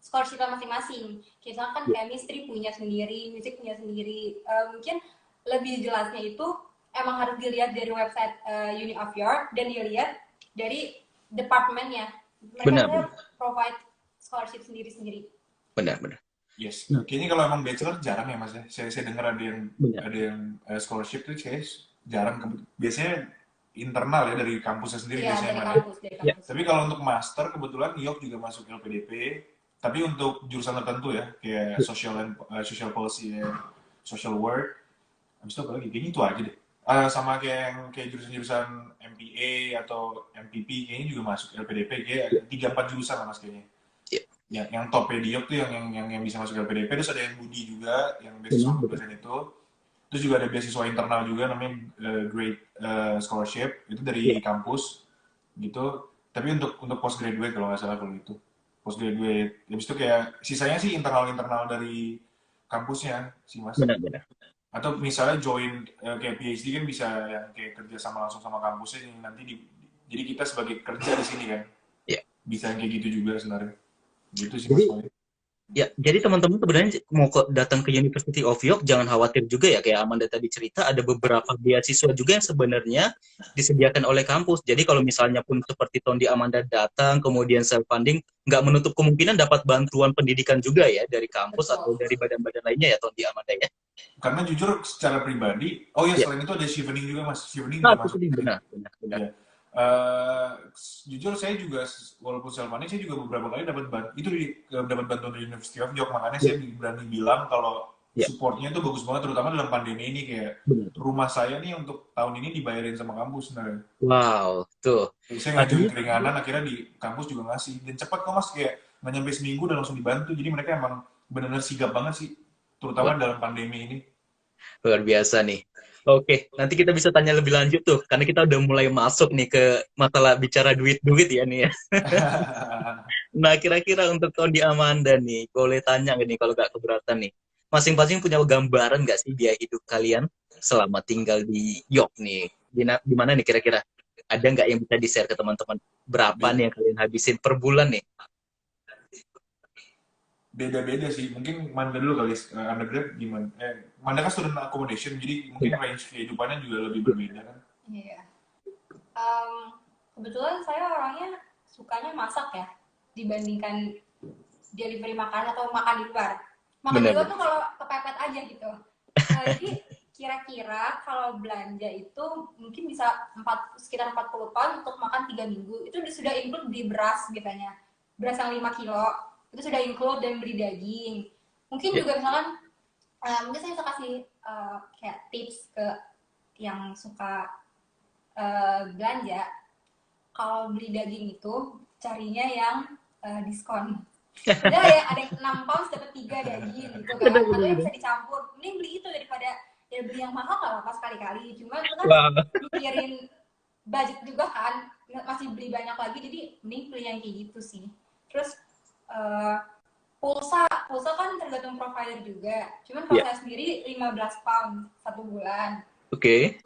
scholarship masing-masing. Kita kan chemistry punya sendiri, musik punya sendiri. Mungkin lebih jelasnya itu emang harus dilihat dari website Uni of York dan dilihat dari departemennya. Mereka benar, biasanya benar, provide scholarship sendiri-sendiri. benar, benar. Yes. Nah, Kayaknya kalau emang bachelor jarang ya mas ya. Saya dengar benar, ada yang scholarship tuh kayak jarang. Biasanya internal ya dari kampusnya sendiri Iya, biasanya dari mana. kampus, dari ya, kampus. Tapi kalau untuk master kebetulan York juga masuk LPDP. Tapi untuk jurusan tertentu ya kayak ya. social policy, social work. Habis itu apa lagi? Kayaknya itu aja deh. Sama kayak jurusan-jurusan MPA atau MPP kayaknya juga masuk LPDP kayak 3-4 jurusan lah mas kayaknya. Ya, Yang top di York tuh yang bisa masuk LPDP. Terus ada yang Budi juga yang beasiswa benar, benar. kebetulan itu. Terus juga ada beasiswa internal juga namanya Great Scholarship itu Ya, dari kampus gitu. Tapi untuk postgraduate kalau nggak salah kalau itu postgraduate. Habis itu kayak sisanya sih internal dari kampusnya sih mas. benar, benar. Atau misalnya join kayak PhD kan bisa yang kayak kerja sama langsung sama kampusnya yang nanti jadi kita sebagai kerja di sini kan Ya. bisa yang kayak gitu juga sebenarnya. Gitu sih mas Jadi paling. ya, jadi teman-teman sebenarnya mau datang ke University of York jangan khawatir juga ya kayak Amanda tadi cerita ada beberapa beasiswa juga yang sebenarnya disediakan oleh kampus. Jadi kalau misalnya pun seperti Tondi Amanda datang kemudian self funding nggak menutup kemungkinan dapat bantuan pendidikan juga ya dari kampus atau Betul. dari badan-badan lainnya ya Tondi Amanda ya. Karena jujur secara pribadi, oh ya Ya, selain itu ada chevening juga mas, chevening nah, juga masuk. benar, benar, benar. Ya. Jujur saya juga walaupun self funding saya juga beberapa kali dapat bantuan dari University of York, makanya Ya, saya berani bilang kalau ya, supportnya itu bagus banget terutama dalam pandemi ini kayak benar. rumah saya nih untuk tahun ini dibayarin sama kampus sebenarnya. Wow, tuh. Jadi saya ngajuin Artinya keringanan akhirnya di kampus juga ngasih dan cepat kok mas kayak nggak nyampe seminggu dan langsung dibantu jadi mereka emang benar-benar sigap banget sih terutama dalam pandemi ini. luar biasa nih. Oke, nanti kita bisa tanya lebih lanjut tuh, karena kita udah mulai masuk nih ke masalah bicara duit-duit ya nih ya. Nah, kira-kira untuk Tony Amanda nih, boleh tanya nggak nih kalau nggak keberatan nih? Masing-masing punya gambaran nggak sih biaya hidup kalian selama tinggal di York nih? Di mana nih kira-kira? Ada nggak yang bisa di-share ke teman-teman? Berapa nih yang kalian habisin per bulan nih? Beda-beda sih mungkin Manda dulu kali undergrad gimana Manda kan student accommodation jadi mungkin Ya, range kehidupannya juga lebih berbeda kan. Iya. Kebetulan saya orangnya sukanya masak ya dibandingkan delivery makanan atau makan di luar. Makan di luar benar-benar. tuh kalau kepepet aja gitu. Jadi kira-kira kalau belanja itu mungkin bisa sekitar 40 pound untuk makan 3 minggu. Itu sudah include di beras biasanya. Beras yang 5 kilo itu sudah include dan beli daging. Mungkin Ya, juga misalkan Mungkin saya bisa kasih kayak tips ke yang suka belanja. Kalau beli daging itu carinya yang diskon. Udah ya, ada yang 6 pounds dapat 3 daging gitu kan. Atau yang bisa dicampur. Mending beli itu daripada ya beli yang mahal nggak apa-apa sekali-kali. Cuma itu kan Wah, mikirin budget juga kan. Masih beli banyak lagi, jadi mending beli yang kayak gitu sih. Terus pulsa kan tergantung provider juga. Cuman kalau saya sendiri 15 pound 1 bulan. Oke.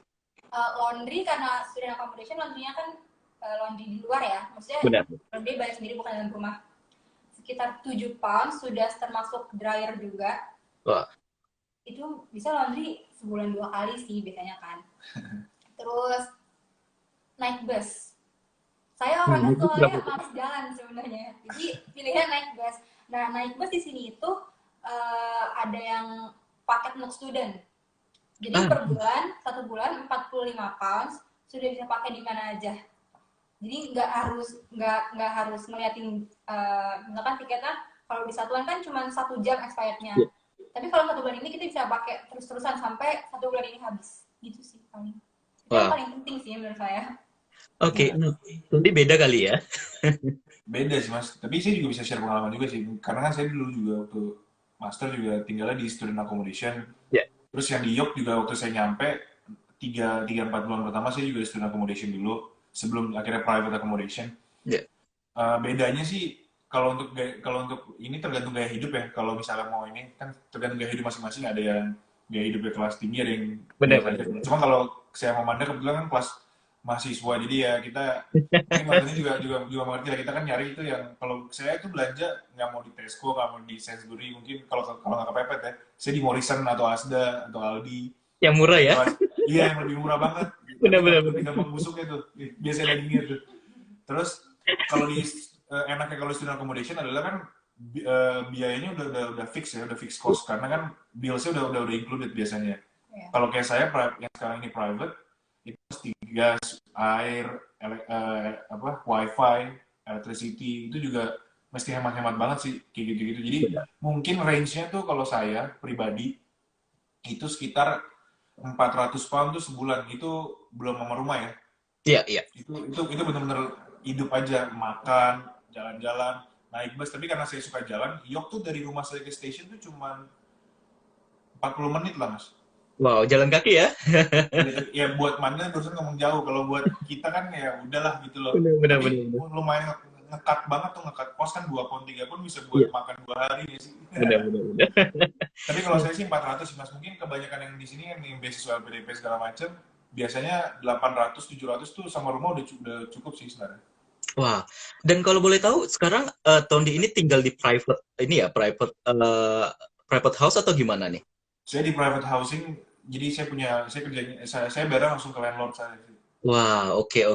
Laundry karena student accommodation, laundrynya kan laundry di luar ya. Maksudnya Benar. laundry bayar sendiri bukan dalam rumah. Sekitar 7 pound sudah termasuk dryer juga. Wah. Itu bisa laundry sebulan 2 kali sih biasanya kan. Terus naik bus. Saya orangnya soalnya malas jalan sebenarnya. Jadi pilihnya naik bus. Nah, naik bus di sini itu ada yang paket untuk student. Jadi per bulan, 1 bulan 45 pounds sudah bisa pakai di mana aja. Jadi nggak harus ngeliatin misalkan tiketnya kalau di satuan kan cuma 1 jam expirednya. Tapi kalau 1 bulan ini kita bisa pakai terus-terusan sampai 1 bulan ini habis. Gitu sih paling. Itu yang paling penting sih menurut saya. Oke, nanti beda kali ya? Beda sih mas, tapi saya juga bisa share pengalaman juga sih, karena kan saya dulu juga waktu master juga tinggalnya di student accommodation. Terus yang di York juga waktu saya nyampe 3-4 bulan pertama saya juga di student accommodation dulu sebelum akhirnya private accommodation. Bedanya sih kalau untuk ini tergantung gaya hidup ya. Kalau misalnya mau ini kan tergantung gaya hidup masing-masing, ada yang gaya hidupnya kelas tinggi, ada yang Benar. Cuma kalau saya mau Manda kebetulan kan kelas mahasiswa, jadi ya kita ini maksudnya juga mengerti lah, kita kan nyari itu yang kalau saya itu belanja nggak mau di Tesco, nggak mau di Sainsbury, mungkin kalau nggak kepepet ya saya di Morrison atau Asda atau Aldi yang murah ya. Iya, yang lebih murah banget, Benar. lebih gampang busuknya tuh, biasanya dagingnya tuh. Terus kalau di enaknya kalau student accommodation adalah kan biayanya udah fix ya, udah fix cost, karena kan bills-nya udah included biasanya. Kalau kayak saya yang sekarang ini private, itu pasti gas, air, wifi, electricity, itu juga mesti hemat-hemat banget sih, kayak gitu-gitu. Jadi mungkin range-nya tuh kalau saya pribadi itu sekitar 400 pound tuh sebulan, itu belum sama rumah ya. Iya. Itu benar-benar hidup aja, makan, jalan-jalan, naik bus. Tapi karena saya suka jalan, York tuh dari rumah saya ke station tuh cuma 40 menit lah mas. Wow, jalan kaki ya? Ya buat Manda dosen ngomong jauh, kalau buat kita kan ya udahlah gitu loh. Benar. Lumayan ngekat banget tuh, ngekat kos kan 2 pound 3 pound bisa buat makan 2 hari ya sih. Benar. Tapi kalau saya sih 400 mas, mungkin kebanyakan yang di sini yang beasiswa LPDP segala macam, biasanya 800 700 tuh sama rumah udah cukup sih sebenarnya. Wah, dan kalau boleh tahu sekarang Tondi ini tinggal di private house atau gimana nih? Saya di private housing, jadi saya bareng langsung ke landlord saya. Wah, oke.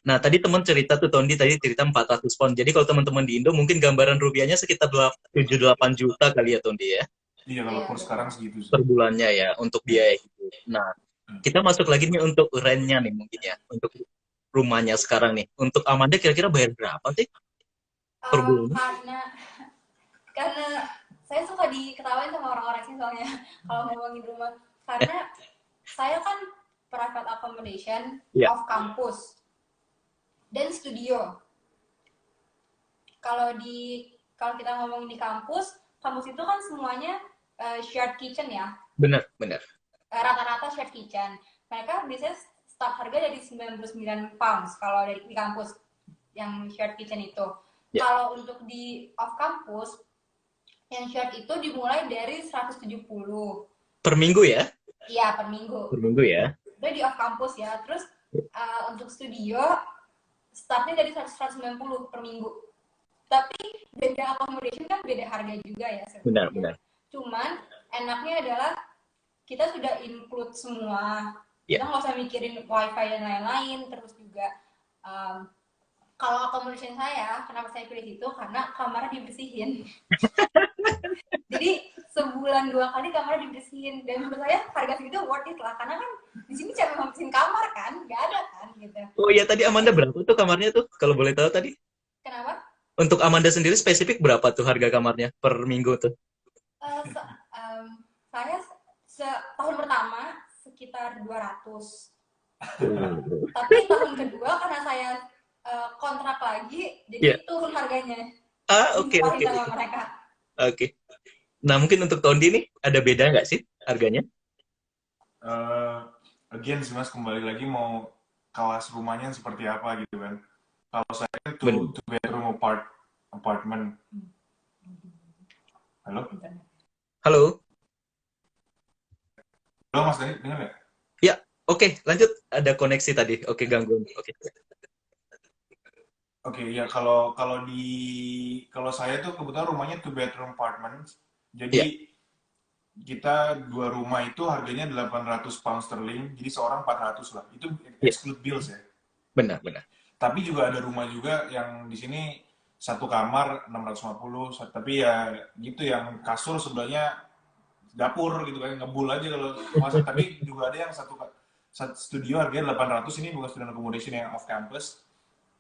Nah, tadi teman cerita tuh, Tondi tadi cerita 400 pound. Jadi kalau teman-teman di Indo mungkin gambaran rupiahnya sekitar 7-8 juta kali ya, Tondi ya? Iya, kalau kurs sekarang segitu sih. Per bulannya ya, untuk biaya hidup. Nah, kita masuk lagi nih untuk rent-nya nih mungkin ya, untuk rumahnya sekarang nih. Untuk Amanda kira-kira bayar berapa sih per bulan? Karena saya suka diketawain sama orang-orang sih soalnya kalau ngomongin rumah. Karena saya kan private accommodation off campus dan studio. Kalau kita ngomongin di kampus itu kan semuanya shared kitchen ya. Benar. Rata-rata shared kitchen. Mereka biasanya start harga dari 99 pounds kalau di kampus yang shared kitchen itu. Kalau untuk di off campus yang shared itu dimulai dari 170 per minggu ya? Iya, per minggu. Per minggu ya. Udah di off campus ya. Terus untuk studio startnya dari 190 per minggu. Tapi beda accommodation kan beda harga juga ya sebenarnya. Benar. Cuman enaknya adalah kita sudah include semua. Kita nggak usah mikirin wifi dan lain-lain. Terus juga kalau accommodation saya, kenapa saya pilih itu? Karena kamarnya dibersihin. Jadi sebulan 2 kali kamarnya dibersihin, dan menurut saya harga segitu worth it lah, karena kan di sini cara membersihin kamar kan nggak ada kan gitu. Oh iya, tadi Amanda berapa tuh kamarnya tuh kalau boleh tahu tadi? Kenapa? Untuk Amanda sendiri spesifik berapa tuh harga kamarnya per minggu tuh? Saya tahun pertama sekitar 200. Oh. Tapi tahun kedua karena saya kontrak lagi, Ya. jadi turun harganya. Oke, Ditawarin oke, sama oke. mereka. Oke. Nah, mungkin untuk Tondi nih, ada beda nggak sih harganya? Eh, Again sih mas, kembali lagi mau kelas rumahnya seperti apa gitu kan. Kalau saya kan Benar. two bedroom apartment. Halo? Halo? Halo mas Dani, dengar nggak? Ya, oke, lanjut. Ada koneksi tadi. Oke, gangguan. Oke. Oke, ya kalau saya tuh kebetulan rumahnya two bedroom apartment. Jadi Ya, kita dua rumah itu harganya 800 pound sterling, jadi seorang 400 lah. Itu ya, exclude bills ya. benar, benar. Tapi juga ada rumah juga yang di sini satu kamar 650, tapi ya gitu yang kasur sebelahnya dapur gitu kan, ngebul aja kalau masa. Tapi juga ada yang satu studio harganya 800, ini bukan student accommodation yang off campus.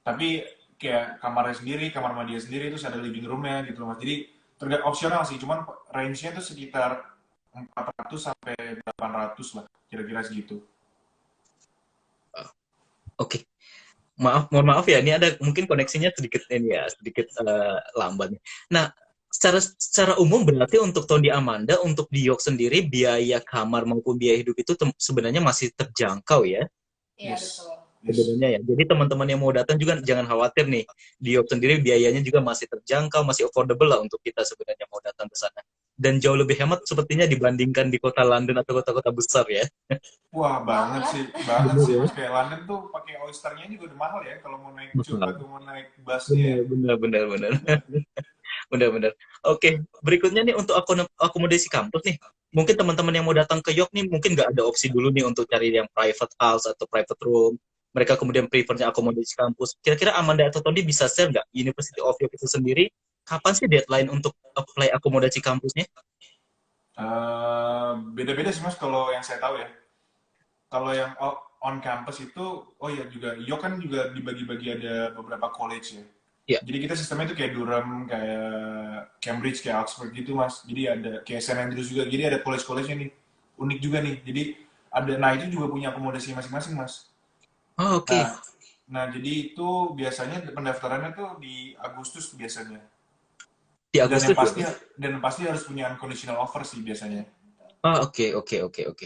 Tapi kayak kamarnya sendiri, kamar mandi sendiri, terus ada living roomnya gitu loh mas. Jadi tergantung opsional sih, cuman range-nya tuh sekitar 400 sampai 800 lah, kira-kira segitu. Oke. Mohon maaf ya, ini ada mungkin koneksinya sedikit ini ya, sedikit lambat. Nah, secara umum berarti untuk Tondi Amanda, untuk di York sendiri, biaya kamar maupun biaya hidup itu sebenarnya masih terjangkau ya, Iya, Yes, betul. yes. sebenarnya ya. Jadi teman-teman yang mau datang juga jangan khawatir nih, di York sendiri biayanya juga masih terjangkau, masih affordable lah untuk kita sebenarnya mau datang ke sana. Dan jauh lebih hemat sepertinya dibandingkan di kota London atau kota-kota besar ya. Wah, banget Benar sih ya? mas. Kayak London tuh pakai oysternya juga udah mahal ya, kalau mau naik tube Mahal. atau mau naik busnya ya. Benar, benar, benar, benar. Benar-benar. Oke, berikutnya nih untuk akomodasi kampus nih. Mungkin teman-teman yang mau datang ke York nih mungkin nggak ada opsi dulu nih untuk cari yang private house atau private room. Mereka kemudian prefernya akomodasi kampus. Kira-kira Amanda atau Tony bisa share nggak University of York itu sendiri kapan sih deadline untuk apply akomodasi kampusnya? Beda-beda sih mas kalau yang saya tahu ya. Kalau yang on campus itu, oh ya juga, York kan juga dibagi-bagi ada beberapa college ya. Ya, Jadi kita sistemnya itu kayak Durham, kayak Cambridge, kayak Oxford gitu mas. Jadi ada kayak St. Andrews juga. Jadi ada college-college nih, unik juga nih. Jadi ada, nah itu juga punya akomodasi masing-masing mas. oh, oke. Nah, nah jadi itu biasanya pendaftarannya tuh di Agustus biasanya. Di Dan yang Agustus ya? pasti dan pasti harus punya unconditional offer sih biasanya. Ah, oke, oke, oke, oke.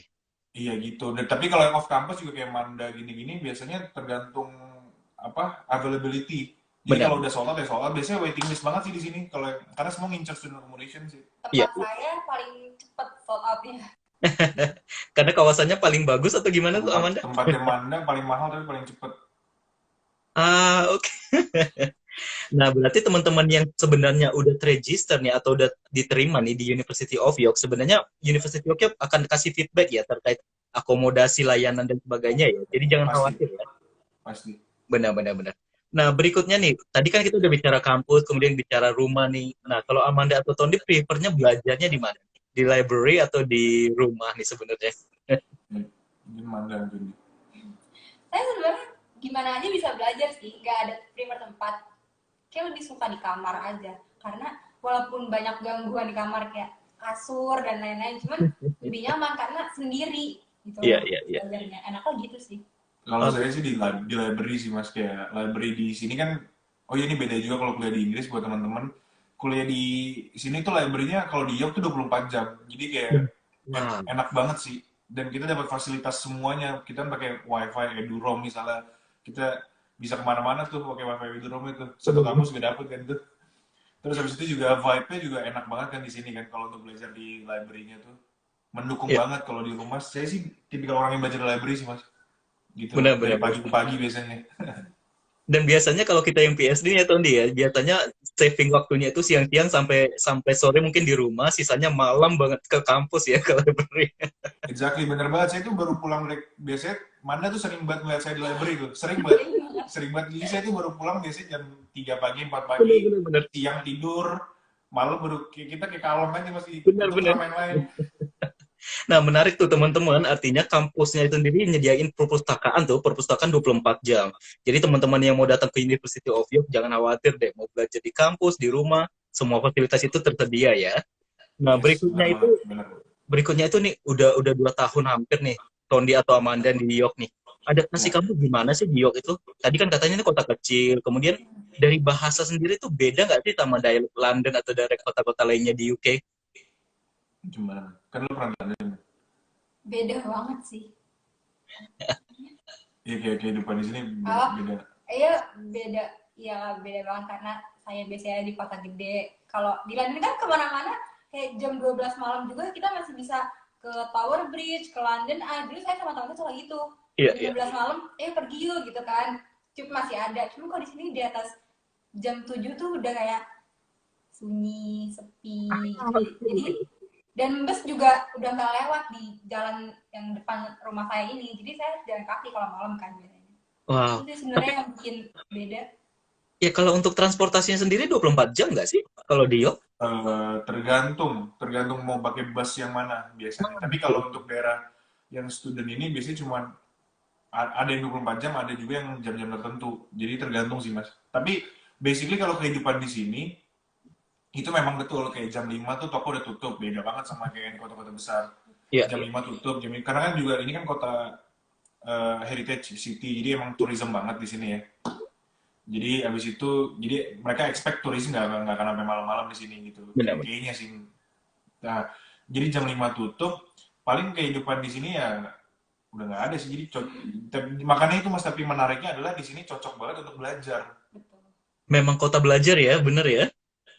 Iya gitu. Dan, tapi kalau yang off campus juga kayak Manda gini-gini biasanya tergantung apa availability. Jadi Benar. kalau udah sold out ya sold out. Biasanya waiting list banget sih di sini. Kalau karena semua ngincer student accommodation sih. Iya, Tempat saya paling cepet sold out-nya. karena kawasannya paling bagus atau gimana tuh Amanda? Tempatnya Manda paling mahal tapi paling cepet. Ah, oke. Nah, berarti teman-teman yang sebenarnya udah register nih atau udah diterima nih di University of York, sebenarnya University of York akan kasih feedback ya terkait akomodasi, layanan dan sebagainya ya. Jadi jangan Pasti, khawatir ya. pasti. Benar-benar benar. Nah, berikutnya nih, tadi kan kita udah bicara kampus, kemudian bicara rumah nih. Nah, kalau Amanda atau Tony prefernya belajarnya di mana? Di library atau di rumah nih sebenarnya? Ini Manda mungkin. Saya sebenarnya gimana aja bisa belajar sih, nggak ada prefer tempat. Kayak lebih suka di kamar aja, karena walaupun banyak gangguan di kamar kayak kasur dan lain-lain, cuman lebih nyaman karena sendiri gitu Iya, loh iya, iya. belajarnya. Enaknya gitu sih. Kalau saya sih di library sih mas, kayak library di sini kan, oh iya ini beda juga kalau kuliah di Inggris buat teman-teman. Kuliah di sini tuh library-nya kalau di York tuh 24 jam. Jadi kayak Wah, enak banget sih. Dan kita dapat fasilitas semuanya. Kita kan pakai wifi, EduRoam misalnya. Kita bisa kemana-mana tuh pakai wifi EduRoam itu. Satu kampus juga dapet kan tuh. Terus habis itu juga vibe-nya juga enak banget kan di sini kan kalau untuk belajar di library-nya tuh. Mendukung iya, banget kalau di rumah. Saya sih tipikal orang yang belajar di library sih mas. Gitu, dari benar-benar. pagi ke pagi biasanya. Dan biasanya kalau kita yang PSD ya Tondi ya, biasanya saving waktunya itu siang-siang sampai sampai sore mungkin di rumah, sisanya malam banget ke kampus ya kalau library. Exactly, bener banget. Saya tuh baru pulang dari, biasanya Manda tuh sering banget ngeliat saya di library tuh. Sering banget. Sering banget. Jadi saya tuh baru pulang biasanya jam 3 pagi, 4 pagi, Benar-benar. siang tidur, malam baru kita kayak kalem aja masih untuk Benar-benar. main lain. Nah, menarik tuh teman-teman, artinya kampusnya itu sendiri nyediain perpustakaan tuh, perpustakaan 24 jam. Jadi teman-teman yang mau datang ke University of York, jangan khawatir deh, mau belajar di kampus, di rumah, semua fasilitas itu tersedia ya. Nah, Yes, berikutnya bener itu banget, bener. berikutnya itu nih udah 2 tahun hampir nih Tondi atau Amanda di York nih. Adaptasi Ya. kamu gimana sih di York itu? Tadi kan katanya ini kota kecil, kemudian dari bahasa sendiri tuh beda nggak sih sama dialek London atau dari kota-kota lainnya di UK? Gimana? Kan lu pernah London. Beda banget sih. Iya, kayak kehidupan di sini Oh, beda. iya beda. Iya beda banget karena saya biasanya di kota gede. Kalau di London kan kemana-mana kayak jam 12 malam juga kita masih bisa ke Tower Bridge, ke London. Dulu saya sama teman-teman suka gitu. Iya, Jam iya. 12 malam, pergi yuk gitu kan. Cuma masih ada. Cuma kalau di sini di atas jam 7 tuh udah kayak sunyi, sepi gitu. Jadi dan bus juga udah nggak lewat di jalan yang depan rumah saya ini. Jadi saya jalan kaki kalau malam kan biasanya. Wow. Itu Tapi sebenarnya yang bikin beda. ya kalau untuk transportasinya sendiri 24 jam nggak sih kalau di York? Tergantung mau pakai bus yang mana biasanya. Tapi kalau untuk daerah yang student ini biasanya cuma ada yang 24 jam, ada juga yang jam-jam tertentu. Jadi tergantung sih, Mas. Tapi basically kalau kehidupan di sini itu memang betul kayak jam 5 tuh toko udah tutup. Beda banget sama kayak di kota-kota besar. Iya, Jam iya. 5 tutup, karena kan juga ini kan kota heritage city, jadi emang tourism banget di sini ya. Jadi abis itu, jadi mereka expect turis nggak akan sampai malam-malam di sini gitu. Benar. Kayaknya sih. Nah, jadi jam 5 tutup, paling kehidupan di sini ya udah nggak ada sih. Jadi makanya itu Mas, tapi menariknya adalah di sini cocok banget untuk belajar. Betul. Memang kota belajar ya, bener ya?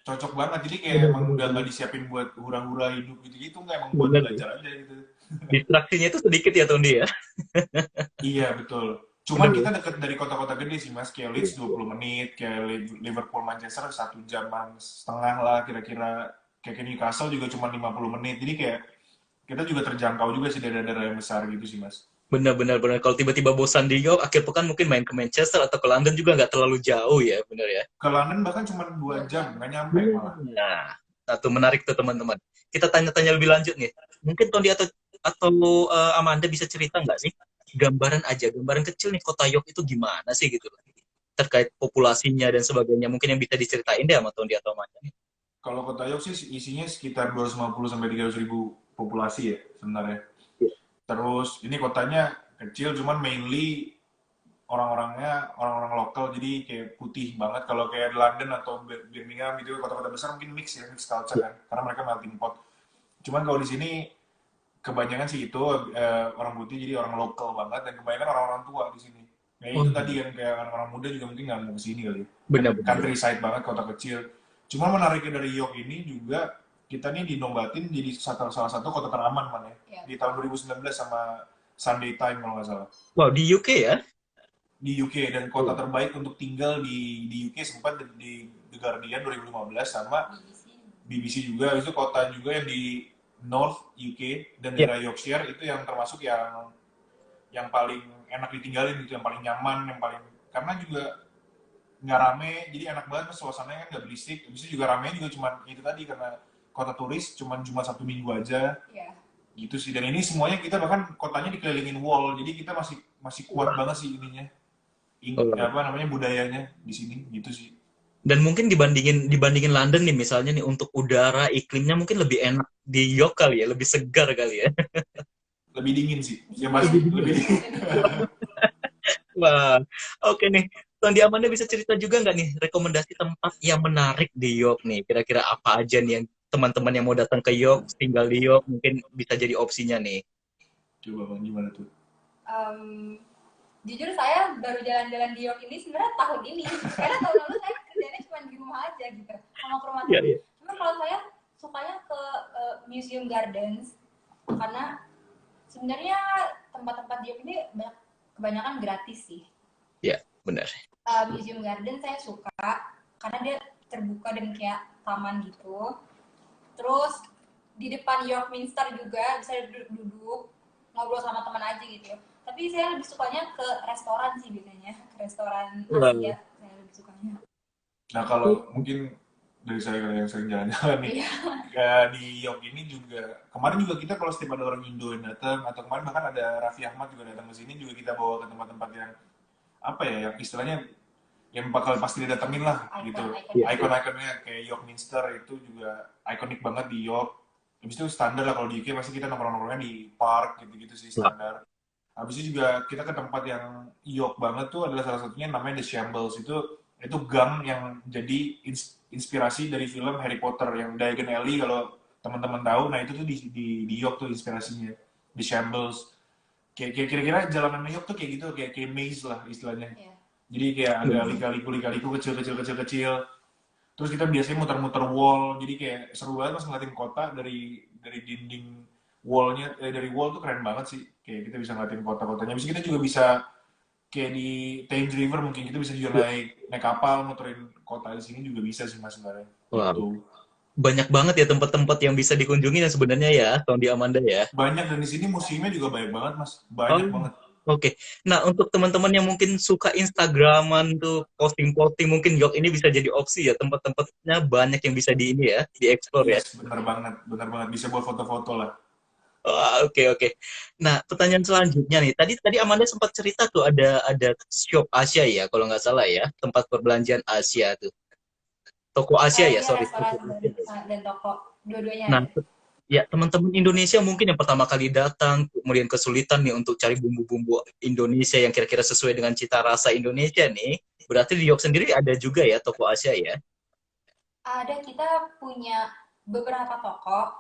Cocok banget. Jadi kayak Bener, emang bener, udah nggak bener. disiapin buat hura-hura hidup gitu-gitu, nggak, emang buat Bener ya. belajar aja gitu. Distraksinya itu sedikit ya, Tondi ya? Iya, betul. Cuman Bener ya? kita deket dari kota-kota gede sih Mas, kayak Leeds 20 menit, kayak Liverpool Manchester 1 jaman setengah lah kira-kira. Kayak ke Newcastle juga cuma 50 menit. Jadi kayak kita juga terjangkau juga sih daerah-daerah yang besar gitu sih Mas. Bener, bener, bener. Kalau tiba-tiba bosan di York, akhir pekan mungkin main ke Manchester atau ke London juga nggak terlalu jauh ya, bener ya? Ke London bahkan cuma 2 2 jam, jam. nggak nyampe malah. Nah, satu menarik tuh teman-teman. Kita tanya-tanya lebih lanjut nih. Mungkin Tondi atau Amanda bisa cerita nggak sih? Gambaran aja, gambaran kecil nih kota York itu gimana sih gitu loh. Terkait populasinya dan sebagainya. Mungkin yang bisa diceritain deh sama Tondi atau Amanda. Kalau kota York sih isinya sekitar 250 sampai 300 ribu populasi ya sebenarnya. Terus ini kotanya kecil, cuman mainly orang-orangnya orang-orang lokal, jadi kayak putih banget. Kalau kayak London atau Birmingham gitu kota-kota besar mungkin mix ya, mix culture kan, karena mereka melting pot. Cuman kalau di sini kebanyakan sih itu orang putih, jadi orang lokal banget, dan kebanyakan orang-orang tua di sini. Nah Oh, itu tadi kan kayak orang-orang muda juga mungkin nggak mau kesini kali ya. Kan benar-benar. countryside banget, kota kecil. Cuman menariknya dari York ini juga, kita nih dinombatin jadi salah satu kota teraman mana ya. Ya. Di tahun 2019 sama Sunday Time kalau nggak salah. Wow, di UK ya? Di UK, dan kota terbaik untuk tinggal di UK sempat di The Guardian 2015 sama BBC juga. Itu kota juga yang di North UK dan Ya. daerah Yorkshire itu yang termasuk yang paling enak ditinggalin gitu, yang paling nyaman, yang paling, karena juga nggak rame, jadi enak banget suasananya kan, nggak berisik. Habis itu juga rame juga cuma itu tadi, karena kota turis cuma Jumat Sabtu Minggu aja. Ya. Gitu sih. Dan ini semuanya kita bahkan kotanya dikelilingin wall, jadi kita masih kuat banget sih ininya. Oh. Apa namanya, budayanya di sini gitu sih. Dan mungkin dibandingin London nih misalnya nih untuk udara iklimnya mungkin lebih enak di York kali ya, lebih segar kali ya. Lebih dingin sih ya Mas, Lebih lebih dingin. dingin. Wah, oke nih. Tondi Amanda bisa cerita juga nggak nih rekomendasi tempat yang menarik di York nih? Kira-kira apa aja nih yang teman-teman yang mau datang ke York, tinggal di York mungkin bisa jadi opsinya nih. Coba Bang, gimana tuh? Jujur saya baru jalan-jalan di York ini sebenarnya tahun ini. Karena tahun lalu saya kerjanya cuma di rumah aja gitu, sama ke rumah Iya, teman. iya. Cuma kalau saya sukanya ke Museum Gardens karena sebenarnya tempat-tempat di York ini kebanyakan gratis sih. Iya, benar. Museum Garden saya suka karena dia terbuka dan kayak taman gitu. Terus di depan York Minster juga bisa duduk-duduk ngobrol sama teman aja gitu. Tapi saya lebih sukanya ke restoran sih biasanya, ke restoran Asia saya lebih sukanya. Nah kalau mungkin dari saya yang sering jalan-jalan nih, di York ini juga kemarin juga kita kalau setiap ada orang Indo yang datang, atau kemarin bahkan ada Raffi Ahmad juga datang ke sini, juga kita bawa ke tempat-tempat yang apa ya, yang istilahnya yang bakal pasti didatengin lah gitu. Ikon-ikonnya kayak York Minster itu juga ikonik banget di York. Habis itu standar lah kalau di UK pasti kita nongkrong-nongkrongnya di park gitu-gitu sih Wah, standar. Habis itu juga kita ke tempat yang York banget tuh adalah salah satunya namanya The Shambles. Itu gang yang jadi inspirasi dari film Harry Potter yang Diagon Alley kalau teman-teman tahu. Nah itu tuh di York tuh inspirasinya. The Shambles. Kayak kira-kira jalanan New York tuh kayak gitu, kayak maze lah istilahnya. Iya. Jadi kayak ada lika-liku kecil-kecil. Terus kita biasanya muter-muter wall, jadi kayak seru banget pas ngeliatin kota dari dinding wallnya, dari wall tuh keren banget sih. Kayak kita bisa ngeliatin kota-kotanya. Habis itu kita juga bisa kayak di Thames River mungkin kita bisa juga naik kapal muterin kota di sini juga bisa sih mas sebenarnya. wah, Gitu. banyak banget ya tempat-tempat yang bisa dikunjungi dan sebenarnya ya, Tondi Amanda ya. Banyak dan di sini museumnya juga banyak banget mas, Oh, banyak banget. oke. Nah, untuk teman-teman yang mungkin suka Instagraman tuh posting-posting, mungkin York ini bisa jadi opsi ya. Tempat-tempatnya banyak yang bisa di ini ya, dieksplor ya. Yes, bener banget bisa buat foto-foto lah. Wah, oke oke. Nah, pertanyaan selanjutnya nih. Tadi Amanda sempat cerita tuh ada shop Asia ya, kalau nggak salah ya, tempat perbelanjaan Asia tuh. Toko Asia ya, Iya, sorry. restoran Toko Asia. dan toko. Dua-duanya Nah, ada. ya teman-teman Indonesia mungkin yang pertama kali datang, kemudian kesulitan nih untuk cari bumbu-bumbu Indonesia yang kira-kira sesuai dengan cita rasa Indonesia nih. Berarti di York sendiri ada juga ya toko Asia ya? Ada, kita punya beberapa toko.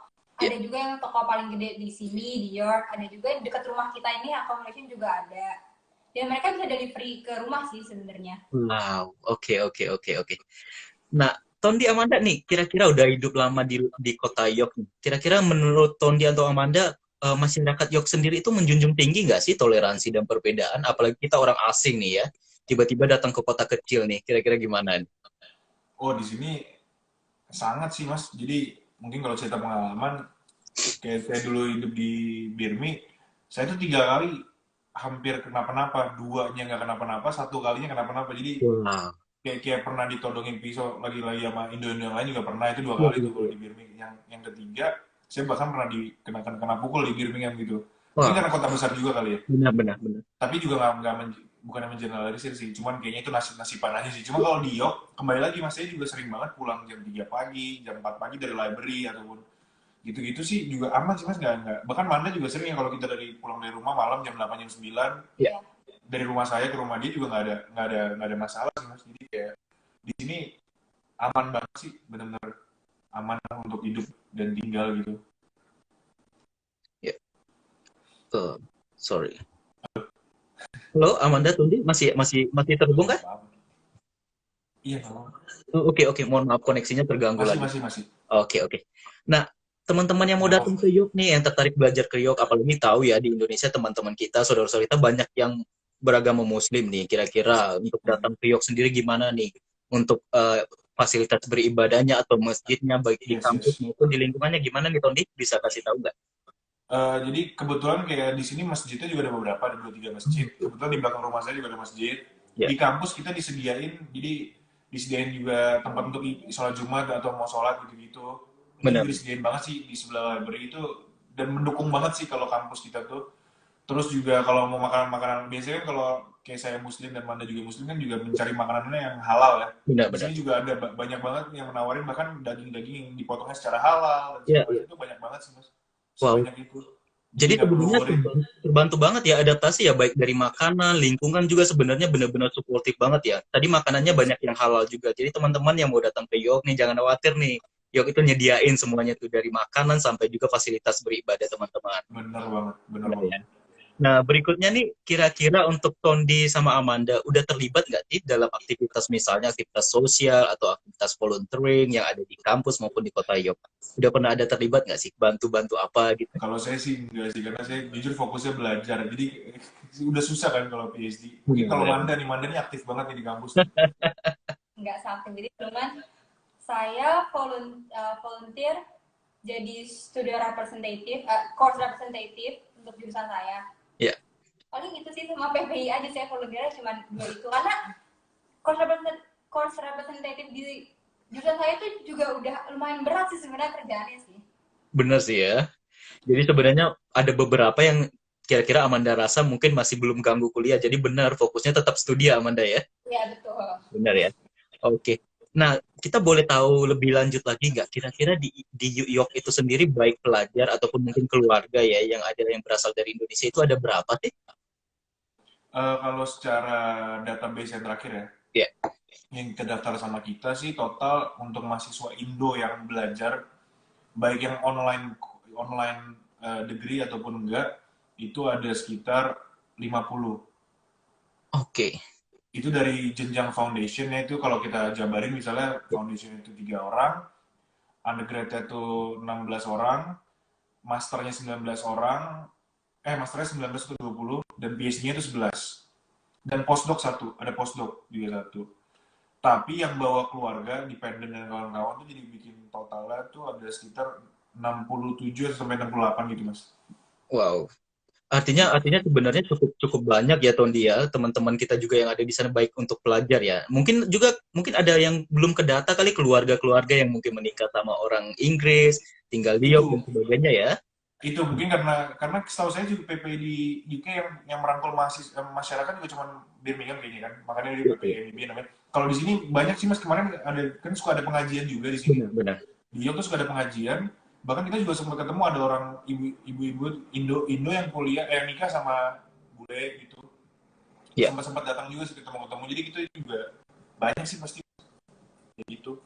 Ya. Ada juga yang toko paling gede di sini, di York. Ada juga yang dekat rumah kita ini, accommodation juga ada. Dan mereka bisa delivery ke rumah sih sebenarnya. Wow, oke oke oke oke. Nah, Tondi Amanda nih, kira-kira udah hidup lama di kota York nih. Kira-kira menurut Tondi atau Amanda, masyarakat York sendiri itu menjunjung tinggi nggak sih toleransi dan perbedaan? Apalagi kita orang asing nih ya, tiba-tiba datang ke kota kecil nih, kira-kira gimana nih? Oh di sini sangat sih mas. Jadi mungkin kalau cerita pengalaman, kayak saya dulu hidup di Birmi, saya tuh 3 kali hampir kenapa-napa, duanya nggak kenapa-napa, satu kalinya kenapa-napa. Jadi Wow. kayak pernah ditodongin pisau lagi-lagi sama Indo-Indo yang lain juga pernah. Itu 2 kali tuh kalau Waduh. di Birmingham. Yang ketiga saya bahkan pernah kena pukul di Birmingham gitu. Mungkin Wah, karena kota besar juga kali ya. benar-benar. Benar. Tapi juga bukan mengeneralisir sih. Cuman kayaknya itu nasiban aja sih. Cuma kalau di York kembali lagi mas, saya juga sering banget pulang jam 3 pagi, jam 4 pagi dari library ataupun gitu-gitu sih juga aman sih mas. Nggak. Bahkan Manda juga sering ya kalau kita pulang dari rumah malam jam 8 jam 9 Ya, Iya. dari rumah saya ke rumah dia juga nggak ada masalah sih mas. Jadi kayak di sini aman banget sih, benar-benar aman untuk hidup dan tinggal gitu. ya. Sorry. Halo, Amanda, Tondi, masih terhubung kah? Iya, kalau Oke, oke. Mohon maaf koneksinya terganggu masih lagi. masih masih. Oke, oke. Nah, teman-teman yang mau Nggak datang apa-apa. ke York nih, yang tertarik belajar ke York, apalagi tahu ya di Indonesia teman-teman kita, saudara-saudara kita banyak yang beragama Muslim nih. Kira-kira untuk datang ke York sendiri gimana nih? Untuk fasilitas beribadahnya atau masjidnya, baik di Yes, kampus yes. maupun di lingkungannya gimana nih, Tondi? Bisa kasih tahu nggak? Jadi kebetulan kayak di sini masjidnya juga ada beberapa, ada 2 3 masjid. Kebetulan di belakang rumah saya juga ada masjid. Ya, Di kampus kita jadi disediain juga tempat untuk sholat Jumat atau mau sholat gitu-gitu. Itu benar. juga disediain banget sih di sebelah library itu dan mendukung banget sih kalau kampus kita tuh. Terus juga kalau mau makanan-makanan biasanya kan kalau kayak saya Muslim dan Manda juga Muslim kan juga mencari makanannya yang halal ya. Di Benar-benar. sini juga ada banyak banget yang menawarin bahkan daging-daging yang dipotongnya secara halal dan Ya, segala macam ya. itu banyak banget sih mas. Wow. Sebanyak itu. Jadi Jadi nggak perlu sebenarnya worry. terbantu banget ya adaptasi ya, baik dari makanan, lingkungan juga sebenarnya benar-benar suportif banget ya. Tadi makanannya Yes. banyak yang halal juga. Jadi teman-teman yang mau datang ke York nih jangan khawatir nih. York itu nyediain semuanya tuh dari makanan sampai juga fasilitas beribadah teman-teman. Bener banget, bener Benar ya. banget. Nah, berikutnya nih kira-kira untuk Tondi sama Amanda udah terlibat nggak sih dalam aktivitas misalnya aktivitas sosial atau aktivitas volunteering yang ada di kampus maupun di kota York? Udah pernah ada terlibat nggak sih? Bantu-bantu apa gitu? Kalau saya sih enggak sih, karena saya jujur fokusnya belajar. Jadi udah susah kan kalau PhD. Mungkin kalau Benar. Manda nih aktif banget nih di kampus nih. Nggak sakit. Jadi cuman saya volunteer jadi studio representative, course representative untuk jurusan saya. Ya. Paling itu sih sama PPI aja saya volunteer cuma 2 itu karena course representative di jurusan saya itu juga udah lumayan berat sih sebenarnya kerjaannya sih. Bener sih ya. Jadi sebenarnya ada beberapa yang kira-kira Amanda rasa mungkin masih belum ganggu kuliah. Jadi benar fokusnya tetap studi ya Amanda ya. Iya betul. Benar ya. Oke. Nah, kita boleh tahu lebih lanjut lagi nggak? Kira-kira di York itu sendiri, baik pelajar ataupun mungkin keluarga ya, yang ada yang berasal dari Indonesia itu ada berapa sih? Kalau secara database yang terakhir ya, Ya. yang terdaftar sama kita sih total untuk mahasiswa Indo yang belajar, baik yang online online degree ataupun enggak, itu ada sekitar 50. Oke. Itu dari jenjang foundationnya itu kalau kita jabarin misalnya foundation itu 3 orang, undergrad itu 16 orang, masternya 19 orang, masternya 19 atau 20, dan PhD-nya itu 11. Dan postdoc satu, ada postdoc juga satu. Tapi yang bawa keluarga, dependent dan kawan-kawan tuh jadi bikin totalnya tuh ada sekitar 67 sampai 68 gitu, Mas. Wow. Artinya sebenarnya cukup cukup banyak ya Tondi ya, teman-teman kita juga yang ada di sana baik untuk pelajar ya. Mungkin ada yang belum kedata kali, keluarga-keluarga yang mungkin menikah sama orang Inggris, tinggal di York dan Itu sebagainya ya. itu mungkin karena setahu saya juga PPI di UK yang merangkul masyarakat juga cuma Birmingham kayaknya kan, makanya di PPI namanya. Kalau di sini banyak sih Mas, kemarin ada kan suka ada pengajian juga di sini. Benar. Di York tuh suka ada pengajian, bahkan kita juga sempat ketemu ada orang ibu-ibu Indo yang kuliah yang nikah sama bule gitu. Ya. Sempat datang juga sih, ketemu-ketemu, jadi gitu juga banyak sih pasti kayak gitu.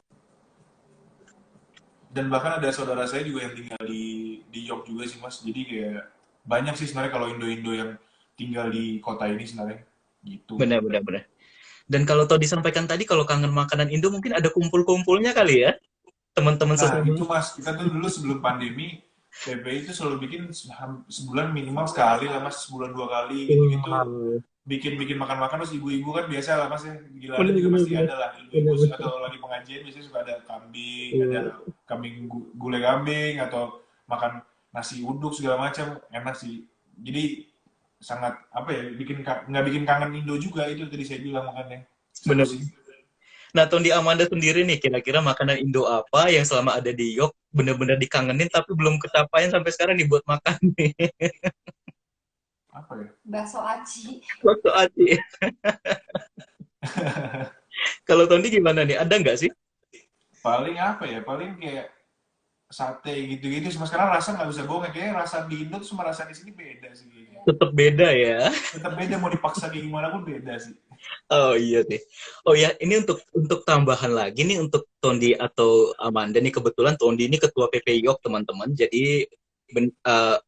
Dan bahkan ada saudara saya juga yang tinggal di York juga sih Mas, jadi kayak banyak sih sebenarnya kalau Indo-Indo yang tinggal di kota ini sebenarnya gitu. Benar. Dan kalau tau disampaikan tadi, kalau kangen makanan Indo mungkin ada kumpul-kumpulnya kali ya, teman-teman Nah sesama. itu Mas, kita tuh dulu sebelum pandemi PPI itu selalu bikin sebulan minimal sekali lah Mas, sebulan 2 kali gitu-gitu, Wow. bikin makan-makan. Terus ibu-ibu kan biasa lah Mas ya, gila ada juga pasti Benar. ada lah ibu-ibu atau lagi pengajian biasanya suka ada kambing, ada Iya. gulai kambing atau makan nasi uduk segala macam, enak sih. Jadi sangat apa ya, nggak bikin kangen Indo juga, itu tadi saya bilang, makanya seru Benar. sih. Nah, Tondi Amanda sendiri nih, kira-kira makanan Indo apa yang selama ada di York bener-bener dikangenin tapi belum kecapaian sampai sekarang dibuat makan nih? Apa ya? Bakso aci. Waktu Aci. Kalau Tondi gimana nih? Ada nggak sih? Paling apa ya, paling kayak sate gitu-gitu sih Mas, karena rasa nggak bisa bohong ya, kayaknya rasa di Indo tuh sama rasa di sini beda sih kayaknya. Tetap beda ya. Tetap beda, mau dipaksa kayak gimana pun beda sih. Oh iya nih. Oh ya, ini untuk tambahan lagi nih untuk Tondi atau Amanda nih, kebetulan Tondi ini ketua PP York teman-teman. Jadi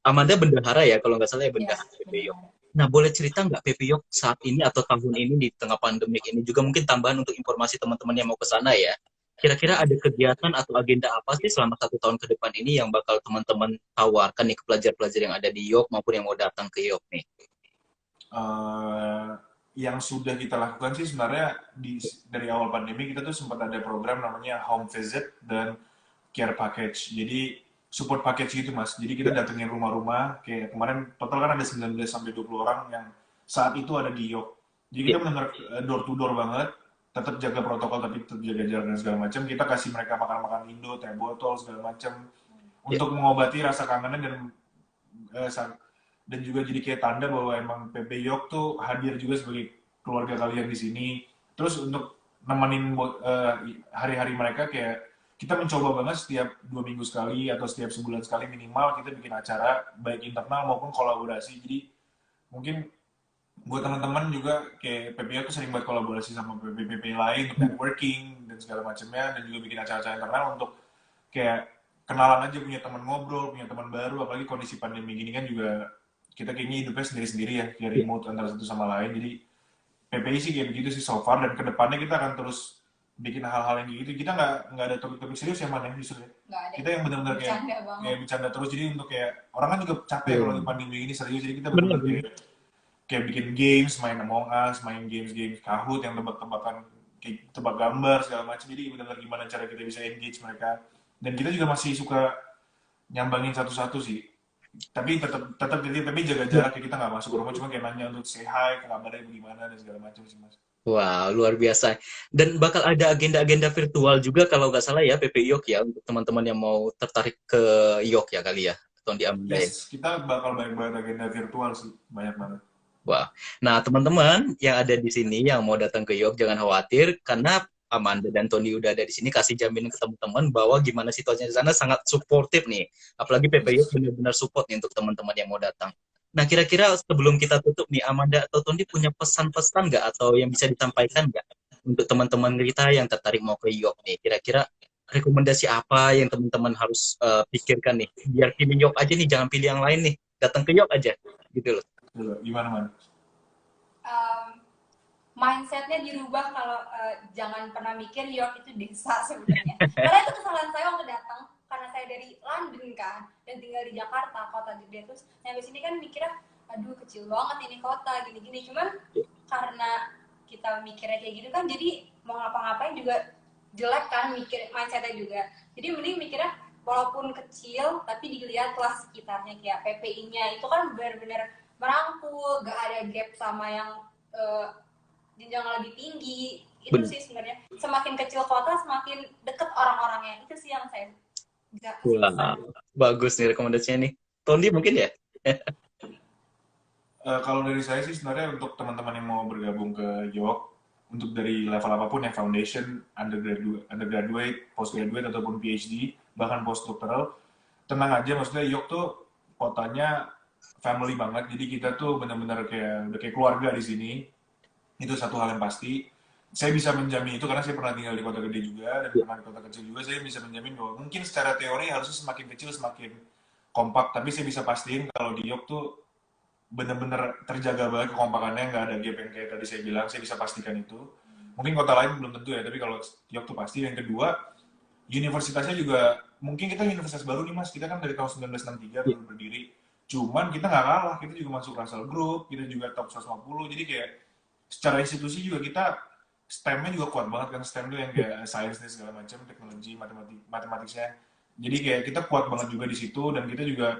Amanda bendahara ya kalau nggak salah ya, Ya, bendahara PP York. Nah, boleh cerita nggak PP York saat ini atau tahun ini di tengah pandemik ini juga, mungkin tambahan untuk informasi teman-teman yang mau ke sana ya. Kira-kira ada kegiatan atau agenda apa sih selama 1 tahun ke depan ini yang bakal teman-teman tawarkan nih ke pelajar-pelajar yang ada di York maupun yang mau datang ke York nih? Eh, yang sudah kita lakukan sih sebenarnya dari awal pandemi kita tuh sempat ada program namanya home visit dan care package. Jadi support package gitu Mas. Jadi kita datengin rumah-rumah, kayak kemarin total kan ada 19 sampai 20 orang yang saat itu ada di York. Jadi kita benar-benar door to door banget, tetap jaga protokol tapi tetap jaga jarak dan segala macam. Kita kasih mereka makan-makan Indo, teh botol segala macam Ya, untuk mengobati rasa kangennya eh, dan juga jadi kayak tanda bahwa emang PP York tuh hadir juga sebagai keluarga kalian di sini. Terus untuk nemenin hari-hari mereka, kayak kita mencoba banget setiap 2 minggu sekali atau setiap sebulan sekali minimal kita bikin acara baik internal maupun kolaborasi. Jadi mungkin buat teman-teman juga kayak PPI tuh sering buat kolaborasi sama PP lain untuk networking dan segala macamnya, dan juga bikin acara-acara internal untuk kayak kenalan aja, punya teman ngobrol, punya teman baru, apalagi kondisi pandemi gini kan juga kita kayaknya hidupnya sendiri-sendiri ya, kayak ya, remote antara satu sama lain. Jadi PPI sih kayak begitu sih so far, dan kedepannya kita akan terus bikin hal-hal yang gitu. Kita nggak ada topik-topik serius ya mana justru ya. nggak ada. Kita yang benar-benar kayak Bercanda banget. kayak bercanda terus, jadi untuk kayak orang kan juga capek kalau di pandemi ini serius, jadi kita benar-benar benar. kayak bikin games, main Among Us, main games Kahoot yang tebak-tebakan, kayak tebak gambar segala macam. Jadi benar-benar gimana cara kita bisa engage mereka. Dan kita juga masih suka nyambangin satu-satu sih. Tapi tapi jaga jarak, kayak kita nggak masuk rumah, cuma kayak nanya untuk say hi, kabarnya gimana dan segala macam sih Mas. Wah, luar biasa. Dan bakal ada agenda-agenda virtual juga kalau nggak salah ya, PP York ya, untuk teman-teman yang mau tertarik ke York ya kali ya, atau di Amanda ya. Yes, kita bakal banyak banget agenda virtual sih, banyak banget. Wah, nah teman-teman yang ada di sini yang mau datang ke York jangan khawatir, karena Amanda dan Tony udah ada di sini, kasih jaminan ke teman-teman bahwa gimana situasinya di sana, sangat suportif nih. Apalagi PPU benar-benar support nih untuk teman-teman yang mau datang. Nah, kira-kira sebelum kita tutup nih, Amanda atau Tony punya pesan-pesan nggak atau yang bisa disampaikan nggak untuk teman-teman kita yang tertarik mau ke York nih? Kira-kira rekomendasi apa yang teman-teman harus pikirkan nih? Biar pilih York aja nih, jangan pilih yang lain nih. Datang ke York aja, gitu loh. Gimana, Man? Mindsetnya dirubah kalau jangan pernah mikir York itu desa sebenarnya. Karena itu kesalahan saya waktu datang, karena saya dari London kan dan tinggal di Jakarta, kota gede, terus nyampe sini kan mikirnya aduh kecil banget ini kota gini-gini, cuman karena kita mikirnya kayak gitu kan jadi mau ngapa-ngapain juga jelek kan, mikir mindsetnya juga. Jadi mending mikirnya walaupun kecil tapi dilihatlah sekitarnya, kayak PPI-nya itu kan benar-benar merangkul, gak ada gap sama yang jenjang lebih tinggi. Itu sih sebenarnya, semakin kecil kota semakin deket orang-orangnya. Itu sih yang saya bisa. Wah, bagus nih rekomendasinya nih. Tony mungkin ya? Kalau dari saya sih sebenarnya untuk teman-teman yang mau bergabung ke York, untuk dari level apapun ya, foundation, undergraduate, postgraduate ataupun PhD, bahkan postdoctoral, tenang aja, maksudnya York tuh kotanya family banget, jadi kita tuh benar-benar udah kayak keluarga di sini. Itu satu hal yang pasti. Saya bisa menjamin itu karena saya pernah tinggal di kota gede juga dan pernah di kota kecil juga. Saya bisa menjamin bahwa mungkin secara teori harusnya semakin kecil semakin kompak, tapi saya bisa pastiin kalau di York tuh bener-bener terjaga banget kekompakannya, nggak ada gap yang kayak tadi saya bilang. Saya bisa pastikan itu. Mungkin kota lain belum tentu ya, tapi kalau York tuh pasti. Yang kedua, universitasnya juga, mungkin kita universitas baru nih Mas, kita kan dari tahun 1963 baru berdiri. Cuman kita nggak kalah, kita juga masuk Russell Group, kita juga top 150, jadi kayak secara institusi juga kita STEM-nya juga kuat banget kan. STEM itu yang kayak science dan segala macam, teknologi, matematiknya. Jadi kayak kita kuat banget juga di situ, dan kita juga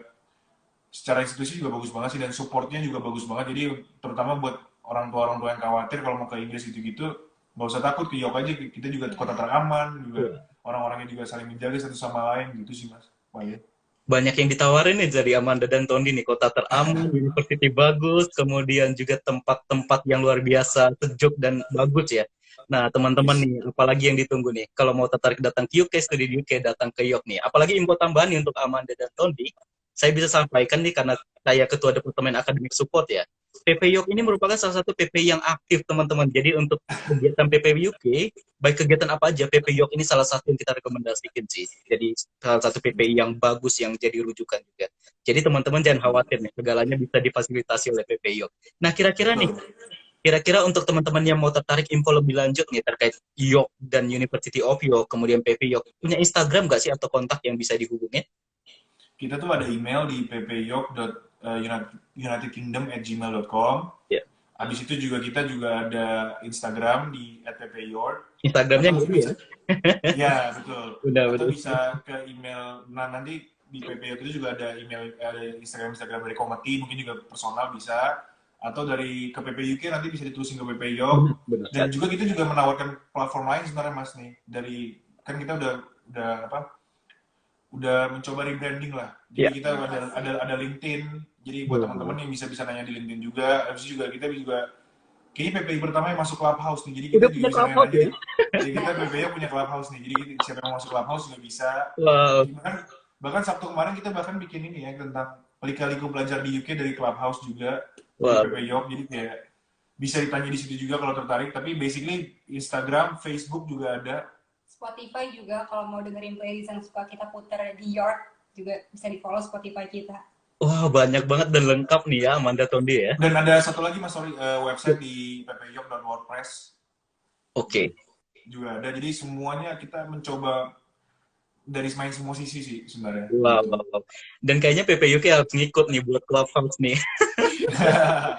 secara institusi juga bagus banget sih, dan supportnya juga bagus banget. Jadi terutama buat orang tua yang khawatir kalau mau ke Inggris gitu-gitu, nggak usah takut, ke York aja. Kita juga kota teraman, juga orang-orangnya juga saling menjaga satu sama lain gitu sih Mas. Banyak yang ditawarin nih dari Amanda dan Tony nih, kota teraman, university bagus, kemudian juga tempat-tempat yang luar biasa, sejuk dan bagus ya. Nah, teman-teman nih, apalagi yang ditunggu nih? Kalau mau tertarik datang ke UK, studi di UK, datang ke York nih. Apalagi info tambahan nih untuk Amanda dan Tony, saya bisa sampaikan nih karena saya Ketua Departemen Academic Support ya. PP York ini merupakan salah satu PP yang aktif, teman-teman. Jadi untuk kegiatan PP UK, baik kegiatan apa aja, PP York ini salah satu yang kita rekomendasikan sih. Jadi salah satu PPI yang bagus, yang jadi rujukan juga. Jadi teman-teman jangan khawatir nih, segalanya bisa difasilitasi oleh PP York. Nah, kira-kira untuk teman-teman yang mau tertarik info lebih lanjut nih terkait York dan University of York, kemudian PP York, punya Instagram nggak sih atau kontak yang bisa dihubungin? Kita tuh ada email di ppyork.unitedkingdom@gmail.com. Yeah. Habis itu juga kita juga ada Instagram di @ppyork. Instagramnya gitu ya? Ya, betul. Udah. Bisa ke email. Nah, nanti di PPYork itu juga ada email, ada Instagram dari komite, mungkin juga personal bisa. Atau dari ke PPUK nanti bisa ditulisin ke PPYork. Dan juga kita juga menawarkan platform lain sebenarnya Mas nih. Kan kita udah mencoba rebranding lah. Jadi kita ada LinkedIn. Jadi buat teman-teman yang bisa nanya di LinkedIn juga. Habis itu juga kita kayaknya PPI pertama yang masuk Clubhouse nih. Jadi kita juga bisa nanya ya? Jadi kita PPI punya Clubhouse nih. Jadi siapa yang mau masuk Clubhouse juga bisa. Wow. Bahkan Sabtu kemarin kita bikin ini ya tentang lika-liku belajar di UK dari Clubhouse juga. Wow. Di PPI York. Jadi kayak bisa ditanya di situ juga kalau tertarik. Tapi basically Instagram, Facebook juga ada. Spotify juga kalau mau dengerin playlist yang suka kita putar di York juga bisa di follow Spotify kita. Wah, banyak banget dan lengkap nih ya Amanda Tondi ya. Dan ada satu lagi Mas, website di ppyork.wordpress. Oke. Juga ada. Jadi semuanya kita mencoba dari main semua sisi sih sebenarnya. Wow. Dan kayaknya PPUK harus ngikut nih buat Clubhouse nih.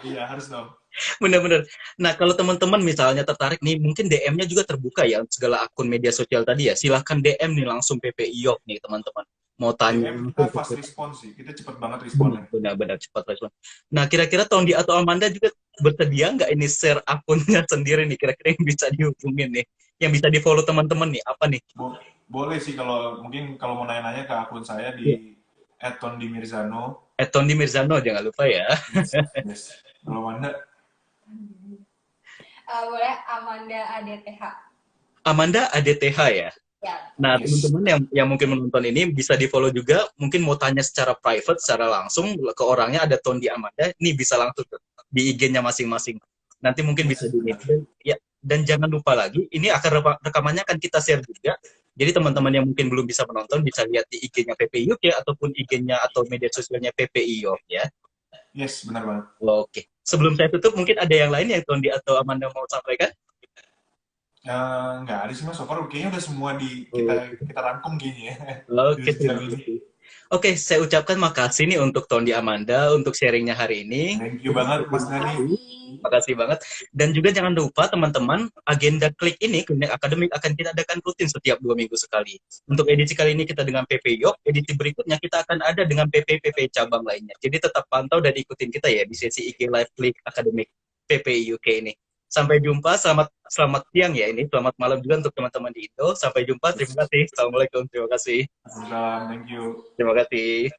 Iya, harus dong. Bener-bener. Nah, kalau teman-teman misalnya tertarik nih, mungkin DM-nya juga terbuka ya segala akun media sosial tadi ya. Silahkan DM nih langsung PPI York nih teman-teman. Mau tanya. DM kita fast respons sih. Kita cepet banget responnya. Benar-benar cepat respon. Nah, kira-kira Tondi atau Amanda juga bersedia nggak ini share akunnya sendiri nih? Kira-kira yang bisa dihubungin nih. Yang bisa di-follow teman-teman nih. Apa nih? Boleh sih kalau mau nanya-nanya ke akun saya di @tondimirzano. @tondimirzano jangan lupa ya. Yes. Kalau Amanda? Boleh Amanda ADTH. Amanda ADTH ya. Ya. Nah, Yes. teman-teman yang mungkin menonton ini bisa di-follow juga, mungkin mau tanya secara private, secara langsung ke orangnya ada Tondi Amanda, ini bisa langsung di IG-nya masing-masing. Nanti mungkin bisa Yes, di benar. dan, ya, dan jangan lupa lagi, ini akan rekamannya akan kita share juga. Jadi teman-teman yang mungkin belum bisa menonton bisa lihat di IG-nya PPI UK ataupun IG-nya atau media sosialnya PPI York ya. Yes, benar banget. Oke. Sebelum saya tutup, mungkin ada yang lain yang Tondi atau Amanda mau sampaikan? Nggak ada sih mas, so far kayaknya udah semua kita Oh, kita rangkum kayaknya ya oke, dari jam terima ini. kasih. Oke, saya ucapkan makasih nih untuk Tondi Amanda untuk sharingnya hari ini. Thank you banget Mas Terima Nani. kasih. Makasih banget. Dan juga jangan lupa teman-teman, agenda klik ini, Klinik Akademik akan kita adakan rutin setiap 2 minggu sekali. Untuk edisi kali ini kita dengan PP Yok, edisi berikutnya kita akan ada dengan PP cabang lainnya. Jadi tetap pantau dan ikutin kita ya di sesi IG Live Klik Akademik PPI UK ini. Sampai jumpa, selamat siang ya ini, selamat malam juga untuk teman-teman di Indo. Sampai jumpa, terima kasih. Assalamualaikum, terima kasih. Salam, thank you. Terima kasih.